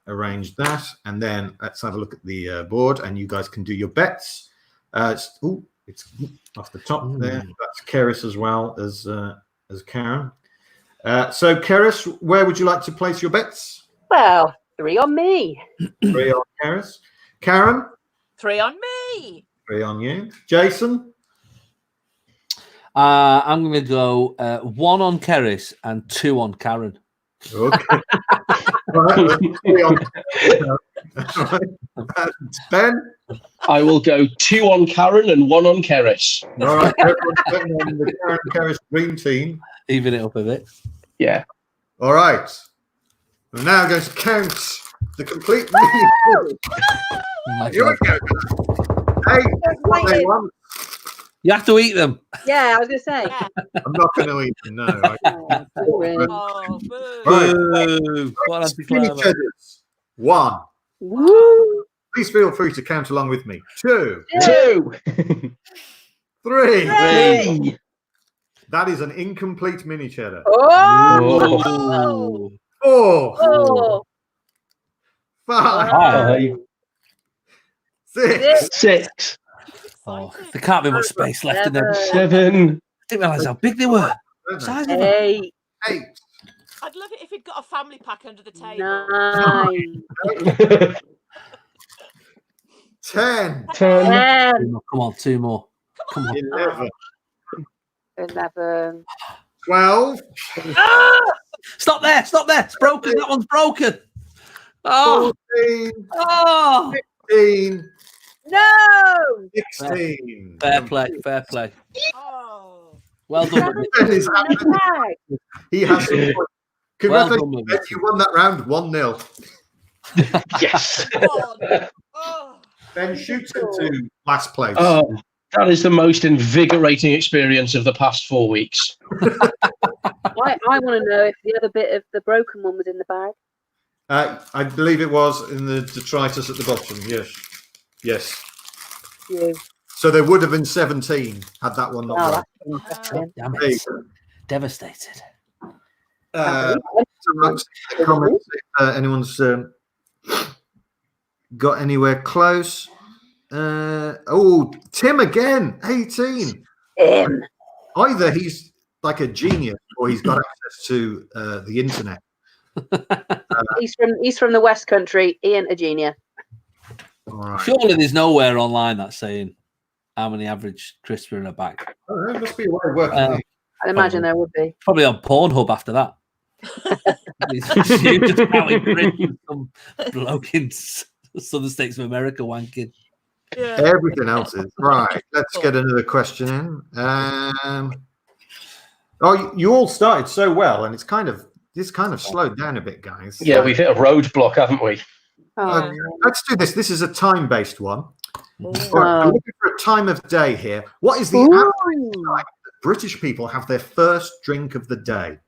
Speaker 1: arrange that. And then let's have a look at the board. And you guys can do your bets. It's off the top there. That's Keris as well as Karen. So, Keris, where would you like to place your bets?
Speaker 4: Well, 3 on me.
Speaker 1: 3 on Keris. Karen?
Speaker 2: 3 on me.
Speaker 1: 3 on you. Jason?
Speaker 5: I'm going to go 1 on Keris and 2 on Karen.
Speaker 1: Okay. All right, 3 on Ben?
Speaker 3: I will go 2 on Karen and 1 on Keris.
Speaker 1: All right. Everyone's betting on the Karen Keris dream team.
Speaker 5: Even it up a bit.
Speaker 3: Yeah.
Speaker 1: All right. We're now going to count the complete Here we go. Hey, what they want.
Speaker 5: You have to eat them.
Speaker 4: Yeah, I was going to say.
Speaker 2: Yeah.
Speaker 1: I'm not going to eat them, no.
Speaker 2: Oh, boo.
Speaker 1: Right.
Speaker 5: Boo. What a
Speaker 1: Mini
Speaker 5: clever.
Speaker 1: cheddars. 1.
Speaker 4: Woo!
Speaker 1: Please feel free to count along with me. 2.
Speaker 3: 2.
Speaker 1: 3.
Speaker 3: 3.
Speaker 1: That is an incomplete mini cheddar.
Speaker 4: Oh!
Speaker 5: Oh.
Speaker 1: 4.
Speaker 4: Oh!
Speaker 1: 5.
Speaker 3: 5.
Speaker 1: 6.
Speaker 3: 6.
Speaker 5: Oh, there can't be much space left in them.
Speaker 3: 7.
Speaker 5: I didn't realise how big they were. Size of them.
Speaker 4: 8.
Speaker 1: 8.
Speaker 2: I'd love it if he'd got a family pack under the table.
Speaker 4: 9.
Speaker 1: 10.
Speaker 3: 10.
Speaker 4: 10.
Speaker 5: Come on, 2 more. Come on.
Speaker 1: 11.
Speaker 4: 11.
Speaker 1: 12.
Speaker 5: Stop there. Stop there. It's broken. That one's broken. Oh.
Speaker 1: 14.
Speaker 5: Oh.
Speaker 1: 15.
Speaker 4: No!
Speaker 1: 16.
Speaker 5: Fair play. Fair play.
Speaker 2: Oh.
Speaker 5: Well done.
Speaker 1: Ben is
Speaker 4: No bag.
Speaker 1: He has some points.
Speaker 5: Well
Speaker 1: Congratulations,
Speaker 5: done,
Speaker 1: Ben. You won that round 1-0.
Speaker 3: Yes.
Speaker 2: God. Oh.
Speaker 1: Ben shoots into last place.
Speaker 3: Oh, that is the most invigorating experience of the past 4 weeks.
Speaker 4: I want to know if the other bit of the broken one was in the bag.
Speaker 1: I believe it was in the detritus at the bottom. Yes. Yes.
Speaker 4: You.
Speaker 1: So there would have been 17 had that one not
Speaker 4: Oh,
Speaker 1: gone.
Speaker 4: that's interesting.
Speaker 5: Damn
Speaker 1: There you
Speaker 5: it.
Speaker 1: go.
Speaker 5: Devastated.
Speaker 1: Amongst the comments, if anyone's got anywhere close. Tim again, 18. Either he's like a genius or he's got access to the internet.
Speaker 4: He's from the West Country. Ian, a genius.
Speaker 1: All right.
Speaker 5: Surely there's nowhere online that's saying how many average crisps are in a bag.
Speaker 1: Oh, there must be a way of working.
Speaker 5: Uh,
Speaker 1: it.
Speaker 4: I imagine there would be.
Speaker 5: Probably on Pornhub after that. You just counting crisps and some bloke in Southern States of America wanking.
Speaker 2: Yeah.
Speaker 1: Everything else is right. Let's get another question in. You all started so well, and it's kind of slowed down a bit, guys.
Speaker 3: Yeah, we've hit a roadblock, haven't we?
Speaker 4: Oh,
Speaker 1: Let's do this. This is a time-based one.
Speaker 2: Oh.
Speaker 1: Right, we're looking for a time of day here. What is the average time that British people have their first drink of the day?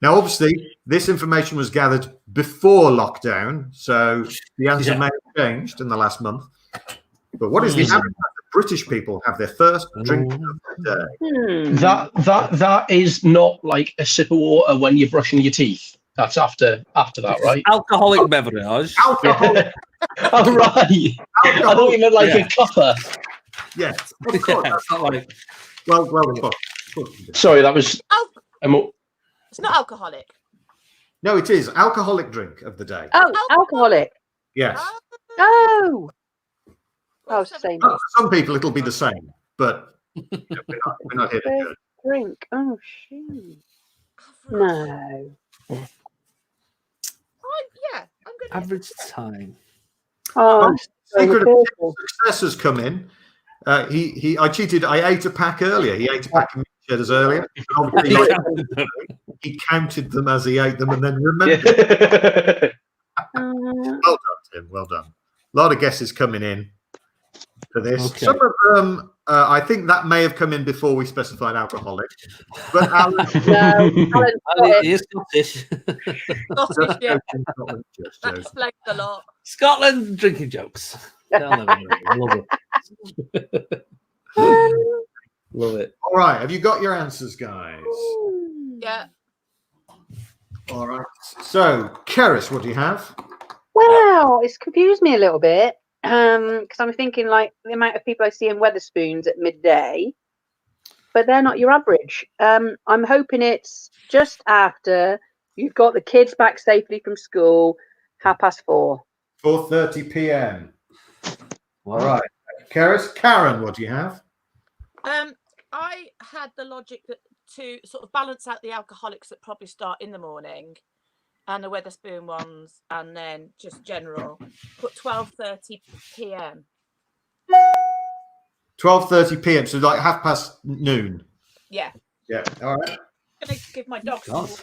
Speaker 1: Now, obviously, this information was gathered before lockdown, so the answer may have changed in the last month. But what is the average time that British people have their first drink of the day?
Speaker 3: That is not like a sip of water when you're brushing your teeth. That's after that, right?
Speaker 5: Alcoholic beverage.
Speaker 1: Alcohol.
Speaker 3: Oh, right. I thought you meant like a cuppa.
Speaker 1: Yes.
Speaker 5: Yeah, it's not like
Speaker 1: Well, of course.
Speaker 3: Sorry, that was.
Speaker 2: It's not alcoholic.
Speaker 1: No, it is alcoholic drink of the day.
Speaker 4: Oh, alcoholic.
Speaker 1: Yes.
Speaker 4: Oh. Oh, same.
Speaker 1: For some people, it'll be the same, but we're not here to judge.
Speaker 4: Drink. Oh, shoot. No.
Speaker 2: Yeah, I'm good.
Speaker 5: average time.
Speaker 4: Oh,
Speaker 1: Secret of
Speaker 4: awful.
Speaker 1: success has come in. I cheated. I ate a pack earlier. He ate a pack of meat cheddars earlier. Obviously, he counted them as he ate them and then remembered. Well done, Tim. Well done. A lot of guesses coming in for this.
Speaker 5: Okay.
Speaker 1: Some of them, I think that may have come in before we specified alcoholic. But Alan,
Speaker 4: No,
Speaker 5: He is Scottish.
Speaker 2: Scottish, yeah.
Speaker 1: just
Speaker 2: That
Speaker 1: joking.
Speaker 2: explains a lot.
Speaker 5: Scotland drinking jokes. Love it. Love it.
Speaker 1: All right. Have you got your answers, guys?
Speaker 2: Yeah.
Speaker 1: All right. So, Keris, what do you have?
Speaker 4: Well, it's confused me a little bit because I'm thinking like the amount of people I see in Wetherspoons at midday, but they're not your average. I'm hoping it's just after you've got the kids back safely from school, 4:30.
Speaker 1: 4:30 p.m. All right. Keris, Karen, what do you have?
Speaker 2: I had the logic that to sort of balance out the alcoholics that probably start in the morning and the Wetherspoon ones, and then just general, put 12:30 p.m.
Speaker 1: 12:30 p.m. So like noon.
Speaker 2: Yeah.
Speaker 1: Yeah. All right.
Speaker 2: I'm going to give my dog some water to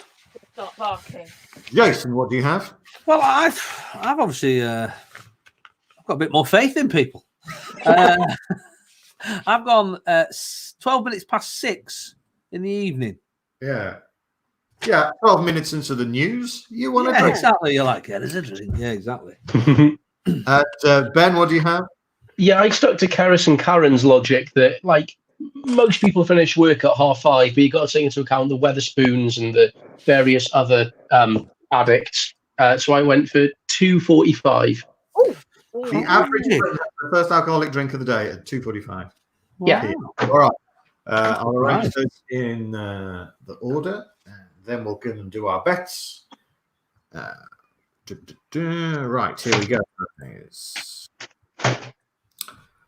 Speaker 2: start barking.
Speaker 1: Jason, what do you have?
Speaker 5: Well, I've obviously I've got a bit more faith in people. I've gone 12 minutes past 6 in the evening.
Speaker 1: Yeah. Yeah. 12 minutes into the news. You want to drink?
Speaker 5: Exactly. You're like, there's a drink. Yeah, exactly.
Speaker 1: Ben, what do you have?
Speaker 3: Yeah, I stuck to Keris and Karen's logic that, like, most people finish work at 5:30, but you've got to take into account the Wetherspoons and the various other addicts. So I went for 2:45.
Speaker 1: The average the first alcoholic drink of the day at 2:45.
Speaker 3: Yeah.
Speaker 1: All right. I'll arrange those in the order, and then we'll go and do our bets. Right, here we go.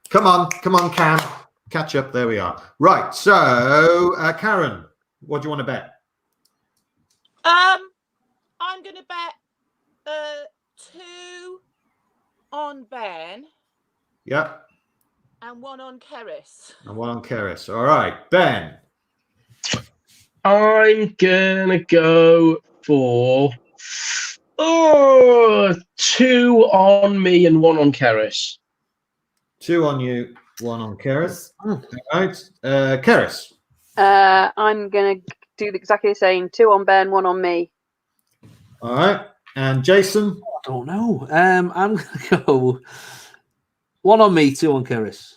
Speaker 1: Come on, Cam. Catch up. There we are. Right, so Karen, what do you want to bet?
Speaker 2: I'm going to bet 2 on Ben.
Speaker 1: Yeah.
Speaker 2: And 1 on Keris.
Speaker 1: And 1 on Keris. All right, Ben.
Speaker 3: I'm gonna go for 2 on me and 1 on Keris.
Speaker 1: 2 on you, 1 on Keris. All right, Keris.
Speaker 4: I'm going to do exactly the same. 2 on Ben, 1 on me.
Speaker 1: All right, and Jason.
Speaker 5: I don't know. I'm gonna go 1 on me, 2 on Keris.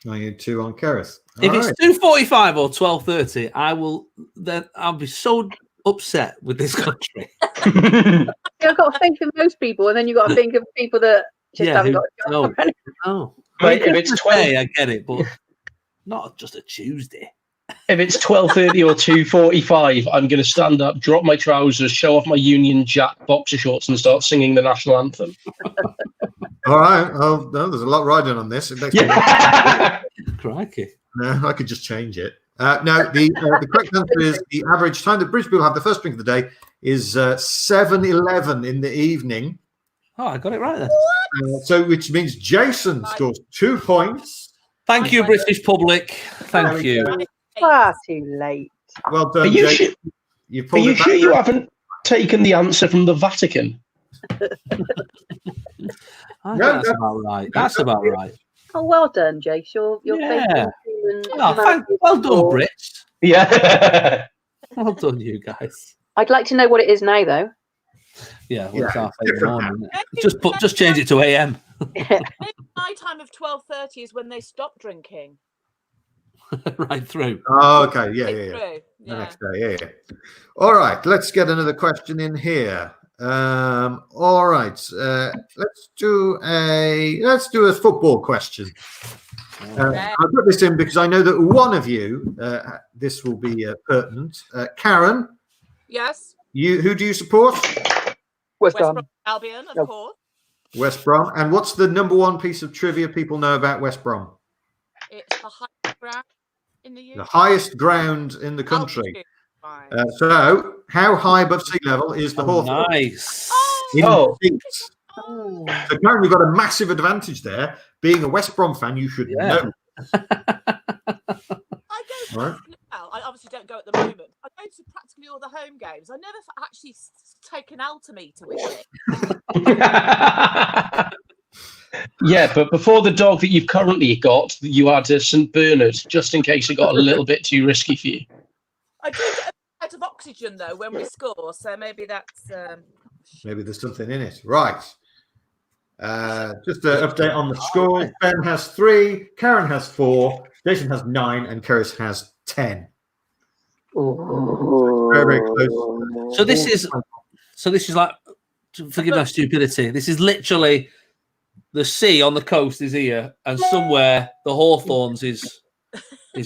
Speaker 1: No, you 2 on Keris.
Speaker 5: If it's 2:45 or 12:30, I'll be so upset with this country.
Speaker 4: You've got to think of most people, and then you've got to think of people that just haven't got a job.
Speaker 5: No.
Speaker 3: Right, if it's 12,
Speaker 5: I get it, but not just a Tuesday.
Speaker 3: If it's 12:30 or 2:45, I'm going to stand up, drop my trousers, show off my Union Jack boxer shorts, and start singing the national anthem.
Speaker 1: All right. Oh no, there's a lot riding on this. It makes me
Speaker 5: Crikey.
Speaker 1: No, I could just change it. No, the correct answer is the average time that British people have the first drink of the day is 7:11 in the evening.
Speaker 5: Oh, I got it right then.
Speaker 1: So, which means Jason scores 2 points.
Speaker 5: Thank you, British public. Thank you.
Speaker 4: Far too late.
Speaker 1: Well done,
Speaker 3: Are you
Speaker 1: Jason.
Speaker 3: Are you sure you haven't taken the answer from the Vatican?
Speaker 5: I think that's about right. That's about right.
Speaker 4: Oh, well done, Jace. You're
Speaker 5: Yeah.
Speaker 4: faithful.
Speaker 5: Well done, Brits.
Speaker 3: Yeah.
Speaker 5: Well done, you guys.
Speaker 4: I'd like to know what it is now, though.
Speaker 5: Yeah, well, it's 8:30 in the morning, isn't it? Just change it to AM.
Speaker 2: Maybe my time of 12:30 is when they stop drinking.
Speaker 5: Right through.
Speaker 1: Oh, okay. Yeah.
Speaker 2: Through.
Speaker 1: The next day. Yeah. All right. Let's get another question in here. All right. Let's do a football question. I put this in because I know that one of you, this will be pertinent. Karen.
Speaker 2: Yes.
Speaker 1: Who do you support?
Speaker 4: West
Speaker 2: Brom
Speaker 4: Ham.
Speaker 2: Albion, of course.
Speaker 1: West Brom. And what's the number one piece of trivia people know about West Brom?
Speaker 2: It's the highest ground in the UK.
Speaker 1: The highest ground in the country.
Speaker 2: Altitude.
Speaker 1: So, how high above sea level is the Hawthorn?
Speaker 5: Nice.
Speaker 1: In feet.
Speaker 4: Oh.
Speaker 1: So apparently you've got a massive advantage there. Being a West Brom fan, you should know.
Speaker 2: I go well, I obviously don't go at the moment. I go to practically all the home games. I never actually take an altimeter with me.
Speaker 3: Yeah, but before the dog that you've currently got, you had a St. Bernard, just in case it got a little bit too risky for you.
Speaker 2: I do get a bit of oxygen though when we score, so maybe that's.
Speaker 1: Maybe there's something in it. Right. Just an update on the score. Ben has 3, Karen has 4, Jason has 9, and Keris has 10. Very, very close.
Speaker 5: So this is like, forgive my stupidity. This is literally the sea on the coast is here, and somewhere the Hawthorns is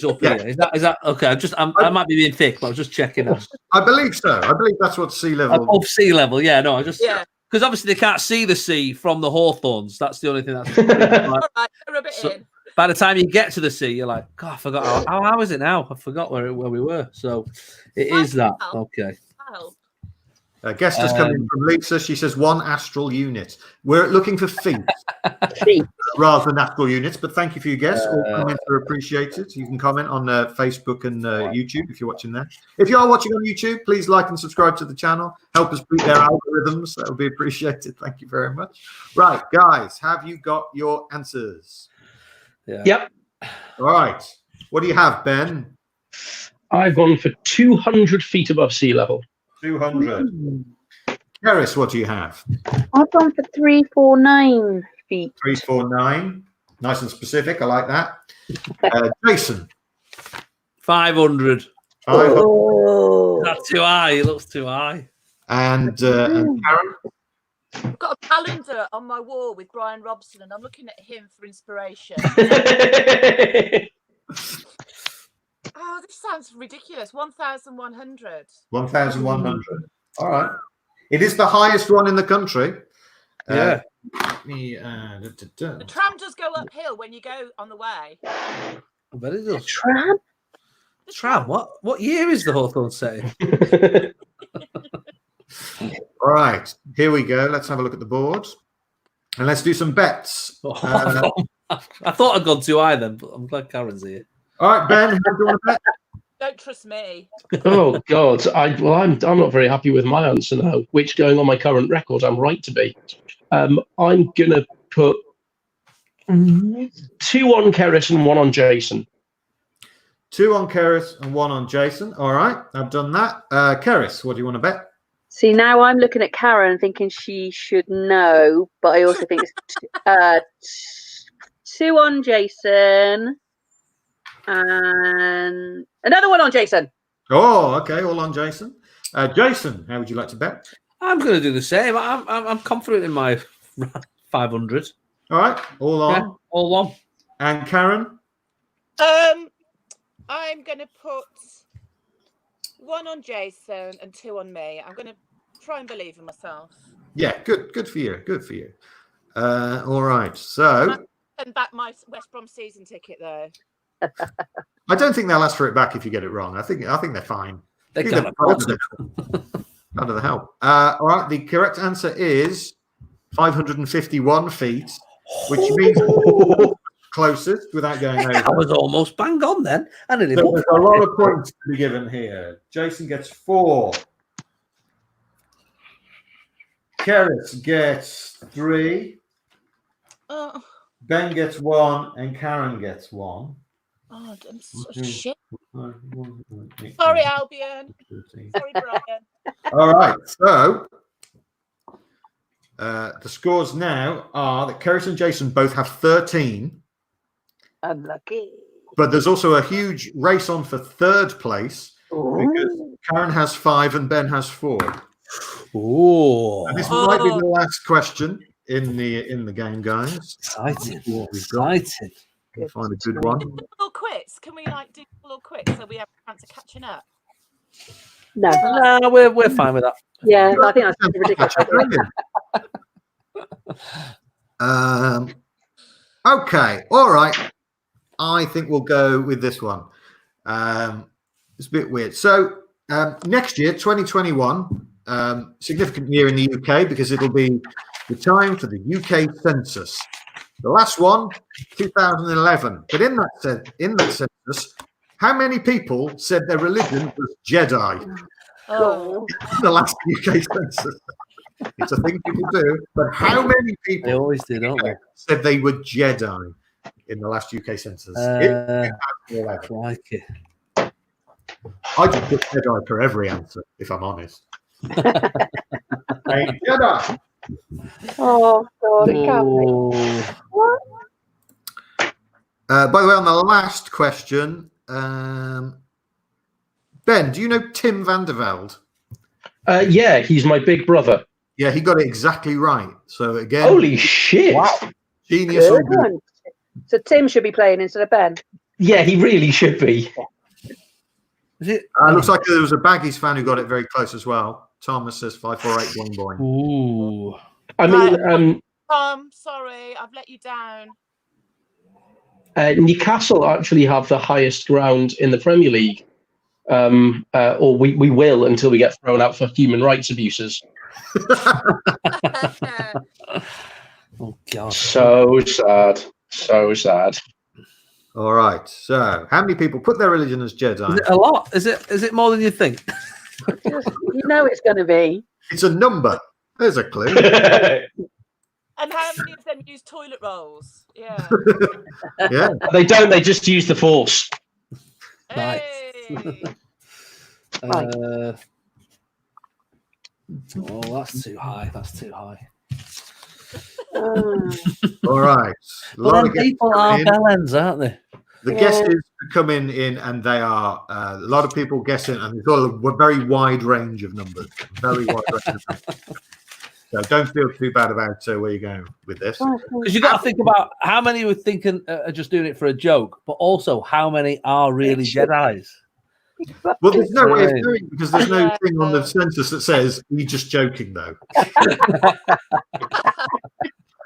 Speaker 5: up here. Is that okay? I might be being thick, but I was just checking that.
Speaker 1: I believe so. I believe that's what sea level.
Speaker 5: Above sea level, yeah. No, because obviously they can't see the sea from the Hawthorns. That's the only thing that's.
Speaker 2: All right, rub it in.
Speaker 5: By the time you get to the sea, you're like, God, I forgot. How is it now? I forgot where we were. So it is that. Okay.
Speaker 1: A guest has come in from Lisa. She says 1 astral unit. We're looking for feet rather than astral units, but thank you for your guess. All comments are appreciated. You can comment on Facebook and YouTube if you're watching there. If you are watching on YouTube, please like and subscribe to the channel. Help us beat their algorithms. That would be appreciated. Thank you very much. Right, guys, have you got your answers?
Speaker 5: Yeah.
Speaker 3: Yep.
Speaker 1: All right. What do you have, Ben?
Speaker 3: I've gone for 200 feet above sea level.
Speaker 1: 200. Keris, what do you have?
Speaker 4: I've gone for 349 feet.
Speaker 1: 349. Nice and specific. I like that. Jason.
Speaker 5: 500.
Speaker 1: 500.
Speaker 4: Oh.
Speaker 5: That's too high. It looks too high.
Speaker 1: And Karen.
Speaker 2: I've got a calendar on my wall with Brian Robson, and I'm looking at him for inspiration. Oh, this sounds ridiculous. 1,100.
Speaker 1: 1,100. All right. It is the highest one in the country.
Speaker 5: Yeah.
Speaker 2: The tram does go uphill when you go on the way.
Speaker 5: I bet it does.
Speaker 4: Tram?
Speaker 5: Tram? What year is the Hawthorn setting?
Speaker 1: All right. Here we go. Let's have a look at the board. And let's do some bets.
Speaker 5: I thought I'd gone too high then, but I'm glad Karen's here.
Speaker 1: All right, Ben, how do you want to bet?
Speaker 2: Don't trust me.
Speaker 3: Oh God, I'm not very happy with my answer now. Which, going on my current record, I'm right to be. I'm gonna put 2 on Keris and 1 on Jason.
Speaker 1: 2 on Keris and 1 on Jason. All right, I've done that. Keris, what do you want to bet?
Speaker 4: See, now I'm looking at Karen thinking she should know, but I also think it's 2 on Jason and another 1 on Jason.
Speaker 1: Oh, okay, all on Jason. Jason, how would you like to bet?
Speaker 5: I'm going to do the same. I'm confident in my 500.
Speaker 1: All right, all on.
Speaker 5: Yeah, all on.
Speaker 1: And Karen?
Speaker 2: I'm going to put 1 on Jason and 2 on me. I'm going to try and believe in myself.
Speaker 1: Yeah, good for you. Good for you. All right, so
Speaker 2: And back my West Brom season ticket though.
Speaker 1: I don't think they'll ask for it back if you get it wrong. I think they're fine.
Speaker 5: They
Speaker 1: I think
Speaker 5: can't
Speaker 1: they're
Speaker 5: afford
Speaker 1: positive.
Speaker 5: it.
Speaker 1: Out of the help. All right, the correct answer is 551 feet, which means closest without going over.
Speaker 5: I was almost bang on then. And it
Speaker 1: So there's a lot of points to be given here. Jason gets 4. Keris gets 3.
Speaker 2: Oh,
Speaker 1: Ben gets 1, and Karen gets 1.
Speaker 2: I'm so shit.
Speaker 1: 5, 1, 8,
Speaker 2: Sorry,
Speaker 1: 9,
Speaker 2: Albion.
Speaker 1: 13.
Speaker 2: Sorry, Brian.
Speaker 1: All right, so the scores now are that Keris and Jason both have 13,
Speaker 4: Unlucky.
Speaker 1: but there's also a huge race on for 3rd place because Karen has 5 and Ben has 4.
Speaker 5: Oh,
Speaker 1: And this might be the last question in the game, guys.
Speaker 5: exciting.
Speaker 1: What we've got.
Speaker 5: Exciting.
Speaker 1: We'll find a good one.
Speaker 2: Little quits. Can we do little quits so we have a chance of catching up?
Speaker 4: No.
Speaker 5: No, we're fine with that.
Speaker 4: Yeah, I think that's a ridiculous idea.
Speaker 1: Okay, all right. I think we'll go with this one. It's a bit weird. So next year, 2021, significant year in the UK because it'll be the time for the UK census. The last one, 2011. But in that census, how many people said their religion was Jedi?
Speaker 2: Oh,
Speaker 1: The last UK census. It's a thing people do. But how many
Speaker 5: They
Speaker 1: people
Speaker 5: always do, don't they?
Speaker 1: said they were Jedi in the last UK census?
Speaker 5: Uh,
Speaker 1: 2011.
Speaker 5: Crikey.
Speaker 1: I just put Jedi for every answer, if I'm honest. Hey, Jedi.
Speaker 4: Oh, God, it can't be.
Speaker 5: Oh,
Speaker 4: What?
Speaker 1: By the way, on the last question, Ben, do you know Tim van der Velde?
Speaker 3: Yeah, he's my big brother.
Speaker 1: Yeah, he got it exactly right. So again,
Speaker 3: Holy shit!
Speaker 4: Wow.
Speaker 1: genius. Or
Speaker 4: Good
Speaker 1: good.
Speaker 4: one. So Tim should be playing instead of Ben.
Speaker 3: Yeah, he really should be.
Speaker 5: is it?
Speaker 1: Looks like there was a Baggies fan who got it very close as well. Thomas says 548 boing boing.
Speaker 5: Ooh.
Speaker 3: I mean,
Speaker 2: Tom, sorry, I've let you down.
Speaker 3: Newcastle actually have the highest ground in the Premier League, or we will until we get thrown out for human rights abuses.
Speaker 5: Oh, God.
Speaker 3: So sad. So sad.
Speaker 1: All right. So, how many people put their religion as
Speaker 5: Is
Speaker 1: Jedi?
Speaker 5: it a lot? Is it more than you think?
Speaker 4: You know it's going to be.
Speaker 1: It's a number. There's a clue.
Speaker 2: And how many of them use toilet rolls? Yeah.
Speaker 1: Yeah.
Speaker 3: They don't. They just use the Force.
Speaker 5: Nice.
Speaker 2: Hey.
Speaker 5: Oh, that's too high. That's too high.
Speaker 1: All right. A
Speaker 5: But
Speaker 1: lot
Speaker 5: then
Speaker 1: of guests
Speaker 5: people
Speaker 1: come
Speaker 5: are
Speaker 1: in.
Speaker 5: bellends, aren't they?
Speaker 1: The
Speaker 4: Yeah.
Speaker 1: guesses are coming in, and they are a lot of people guessing, and it's all a very wide range of numbers. Very wide range of numbers. So don't feel too bad about where you're going with this.
Speaker 5: Because you've got to think about how many were thinking are just doing it for a joke, but also how many are really Jedis.
Speaker 1: Well, there's no way of
Speaker 5: Right.
Speaker 1: doing it because there's no
Speaker 2: Yeah.
Speaker 1: thing on the census that says you're just joking, though.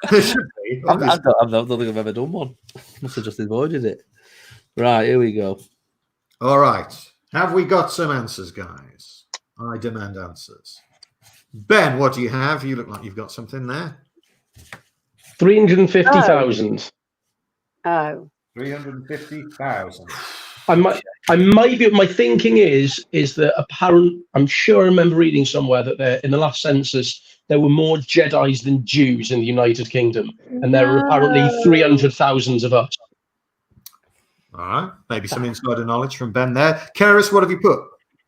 Speaker 1: There should be.
Speaker 5: I
Speaker 1: obviously.
Speaker 5: don't think I've ever done one. Must have just avoided it. Right, here we go.
Speaker 1: All right. Have we got some answers, guys? I demand answers. Ben, what do you have? You look like you've got something there.
Speaker 3: 350,000.
Speaker 4: Oh.
Speaker 1: 350,000.
Speaker 3: I might be. My thinking is that I'm sure I remember reading somewhere that in the last census there were more Jedis than Jews in the United Kingdom, and there are apparently 300,000 of us.
Speaker 1: All right. Maybe some insider knowledge from Ben there. Keris, what have you put?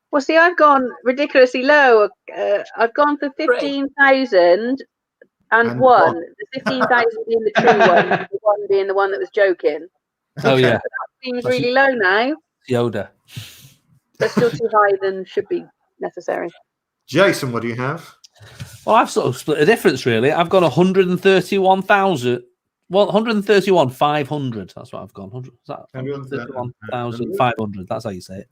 Speaker 4: Well, see, I've gone ridiculously low. I've gone for 15,000 and one. The 15,000 being the true one, the one being the one that was joking.
Speaker 5: Oh, yeah.
Speaker 4: That seems really low now,
Speaker 5: Yoda.
Speaker 4: but still too high than should be necessary.
Speaker 1: Jason, what do you have?
Speaker 5: Well, I've sort of split the difference, really. I've gone 131,000. Well, 131,500. That's what I've gone. 131,500. That's how you say it.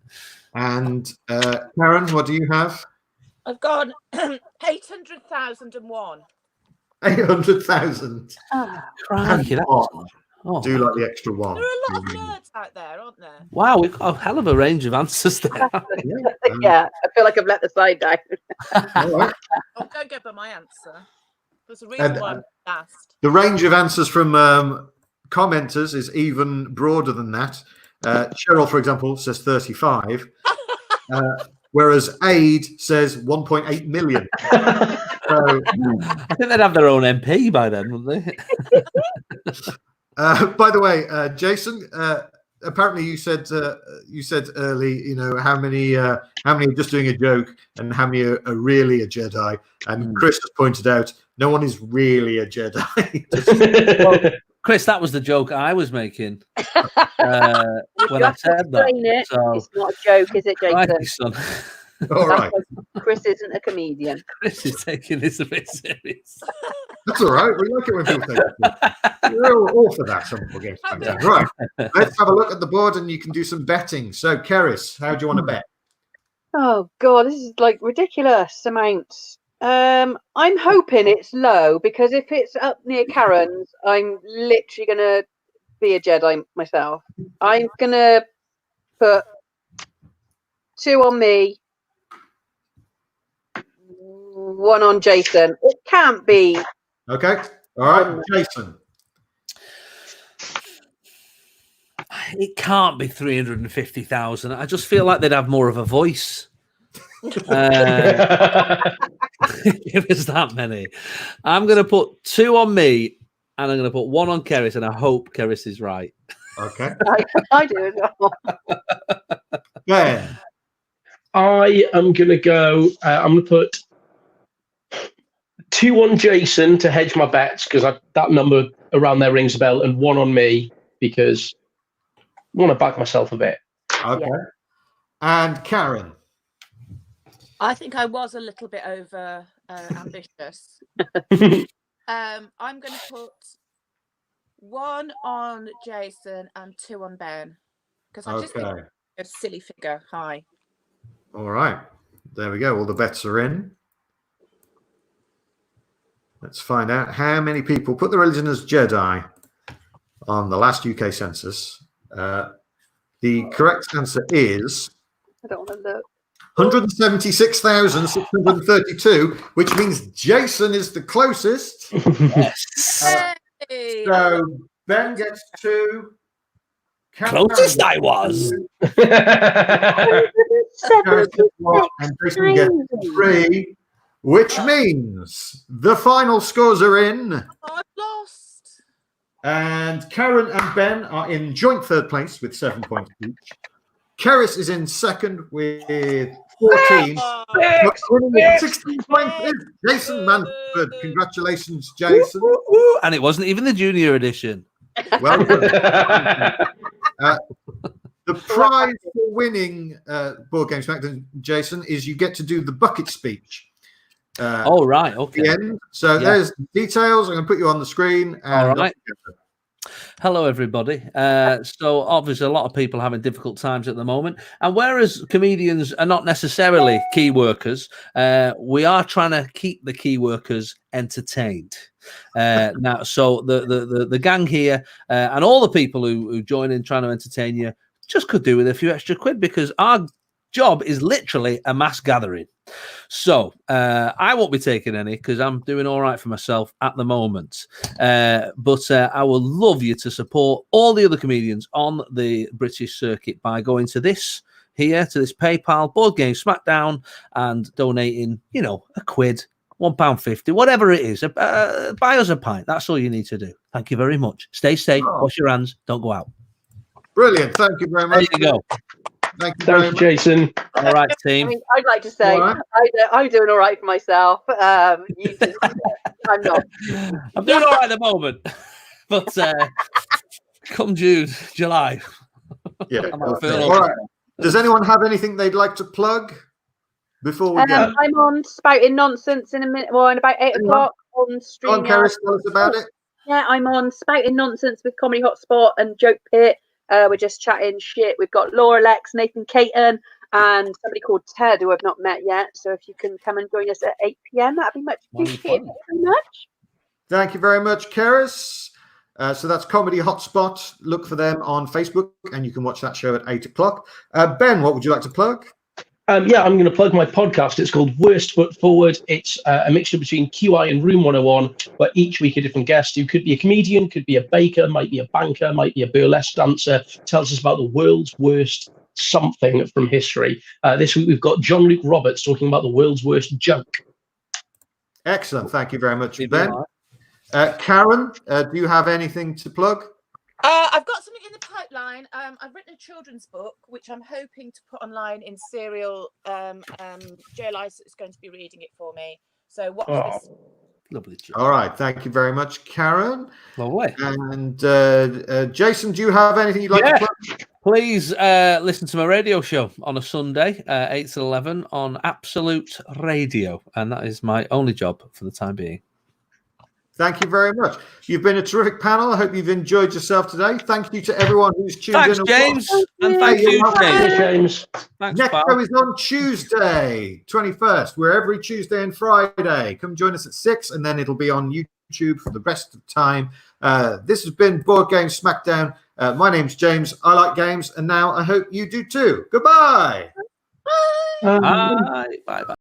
Speaker 1: And Karen, what do you have?
Speaker 2: I've gone 800,001.
Speaker 1: 800,000.
Speaker 5: Crikey,
Speaker 1: Do like the extra one.
Speaker 2: There are a lot of nerds out there, aren't there?
Speaker 5: Wow, we've got a hell of a range of answers there.
Speaker 4: Yeah, I feel like I've let the side down.
Speaker 1: All right.
Speaker 2: Oh, don't go by my answer. There's a reason why I'm last.
Speaker 1: The range of answers from commenters is even broader than that. Cheryl, for example, says 35, whereas Aid says 1.8 million. So,
Speaker 5: I think they'd have their own MP by then, wouldn't they?
Speaker 1: by the way, Jason, apparently you said early, how many are just doing a joke and how many are really a Jedi. And Chris has pointed out no one is really a Jedi.
Speaker 5: Well, Chris, that was the joke I was making when I said that. So,
Speaker 4: it's not a joke, is it, Jason?
Speaker 5: right, son.
Speaker 1: All right.
Speaker 4: Chris isn't a comedian.
Speaker 5: Chris is taking this a bit serious.
Speaker 1: That's all right. We like it when people take it. We're all for that. Some Board Game Smackdown. Right. Let's have a look at the board and you can do some betting. So, Keris, how do you want to bet?
Speaker 4: Oh, God, this is like ridiculous amounts. I'm hoping it's low because if it's up near Karen's, I'm literally going to be a Jedi myself. I'm going to put 2 on me, 1 on Jason. It can't be.
Speaker 1: Okay. All right. Jason.
Speaker 5: It can't be 350,000. I just feel like they'd have more of a voice. Give us that many. I'm going to put 2 on me and I'm going to put 1 on Keris, and I hope Keris is right.
Speaker 1: Okay.
Speaker 4: I do as well.
Speaker 1: Ben.
Speaker 3: I am going to go. I'm going to put 2 on Jason to hedge my bets because that number around there rings a bell, and 1 on me because I want to back myself a bit.
Speaker 1: Okay. Yeah. And Karen.
Speaker 2: I think I was a little bit over ambitious. I'm going to put 1 on Jason and 2 on Ben because I just think a silly figure high.
Speaker 1: All right. There we go. All the bets are in. Let's find out how many people put the religion as Jedi on the last UK census. The correct answer is
Speaker 4: I don't want to look.
Speaker 1: 176,632, which means Jason is the closest.
Speaker 5: Yes.
Speaker 1: So Ben gets 2.
Speaker 5: Closest I was.
Speaker 1: And Jason gets 3, which means the final scores are in.
Speaker 2: I've lost.
Speaker 1: And Karen and Ben are in joint third place with 7 points each. Keris is in second with 14. Winning with 16 points is Jason Manford. Congratulations, Jason.
Speaker 5: And it wasn't even the junior edition.
Speaker 1: Well done. The prize for winning Board Game Smackdown, Jason, is you get to do the bucket speech.
Speaker 5: Oh, right. Okay.
Speaker 1: At the end. So there's details. I'm going to put you on the screen. And
Speaker 5: all right. Hello, everybody. So obviously a lot of people are having difficult times at the moment. And whereas comedians are not necessarily key workers, we are trying to keep the key workers entertained. Now, so the gang here and all the people who join in trying to entertain you just could do with a few extra quid because our job is literally a mass gathering. So I won't be taking any because I'm doing all right for myself at the moment. But I would love you to support all the other comedians on the British circuit by going to this here, to this PayPal, Board Game Smackdown, and donating, you know, £1, £1.50, whatever it is. Buy us a pint. That's all you need to do. Thank you very much. Stay safe. Wash your hands. Don't go out.
Speaker 1: Brilliant. Thank you very much.
Speaker 5: There you go.
Speaker 1: Thank you very
Speaker 3: Thank
Speaker 1: much.
Speaker 3: you, Jason.
Speaker 5: All right,
Speaker 4: I
Speaker 5: team.
Speaker 4: mean, I'd like to say
Speaker 1: All right.
Speaker 4: I'm doing all right for myself. You just, I'm not.
Speaker 5: I'm doing all right at the moment. But come June, July.
Speaker 1: Yeah.
Speaker 5: I might
Speaker 1: Okay.
Speaker 5: feel
Speaker 1: All right. Does anyone have anything they'd like to plug before we go?
Speaker 4: I'm on Spouting Nonsense in a minute, well, in about 8 o'clock on
Speaker 1: Go on,
Speaker 4: stream.
Speaker 1: Keris, tell us about it.
Speaker 4: Yeah, I'm on Spouting Nonsense with Comedy Hotspot and Joke Pit. We're just chatting shit. We've got Laura Lex, Nathan Caton, and somebody called Ted, who I've not met yet. So if you can come and join us at 8 p.m, that'd be much appreciated. Thank you very much.
Speaker 1: Thank you very much, Keris. So that's Comedy Hotspot. Look for them on Facebook, and you can watch that show at 8 o'clock. Ben, what would you like to plug?
Speaker 3: Yeah, I'm going to plug my podcast. It's called Worst Foot Forward. It's a mixture between QI and Room 101, where each week a different guest who could be a comedian, could be a baker, might be a banker, might be a burlesque dancer, tells us about the world's worst something from history. This week we've got John Luke Roberts talking about the world's worst joke.
Speaker 1: Excellent. Thank you very much,
Speaker 5: Did
Speaker 1: Ben. Karen, do you have anything to plug?
Speaker 2: I've got something in the pipeline. I've written a children's book, which I'm hoping to put online in serial. Joe Lycett is going to be reading it for me. So watch this.
Speaker 5: Lovely.
Speaker 1: All right. Thank you very much, Karen.
Speaker 5: Lovely.
Speaker 1: And Jason, do you have anything you'd like to plug?
Speaker 5: Please listen to my radio show on a Sunday, 8 to 11 on Absolute Radio. And that is my only job for the time being.
Speaker 1: Thank you very much. You've been a terrific panel. I hope you've enjoyed yourself today. Thank you to everyone who's tuned
Speaker 5: Thanks,
Speaker 1: in.
Speaker 5: James. And thank you,
Speaker 1: welcome.
Speaker 5: James.
Speaker 3: James.
Speaker 5: Thanks,
Speaker 1: Next
Speaker 5: pal.
Speaker 1: show is on Tuesday, 21st. We're every Tuesday and Friday. Come join us at 6, and then it'll be on YouTube for the rest of the time. This has been Board Game Smackdown. My name's James. I like games, and now I hope you do too. Goodbye.
Speaker 5: Bye. Bye. Bye.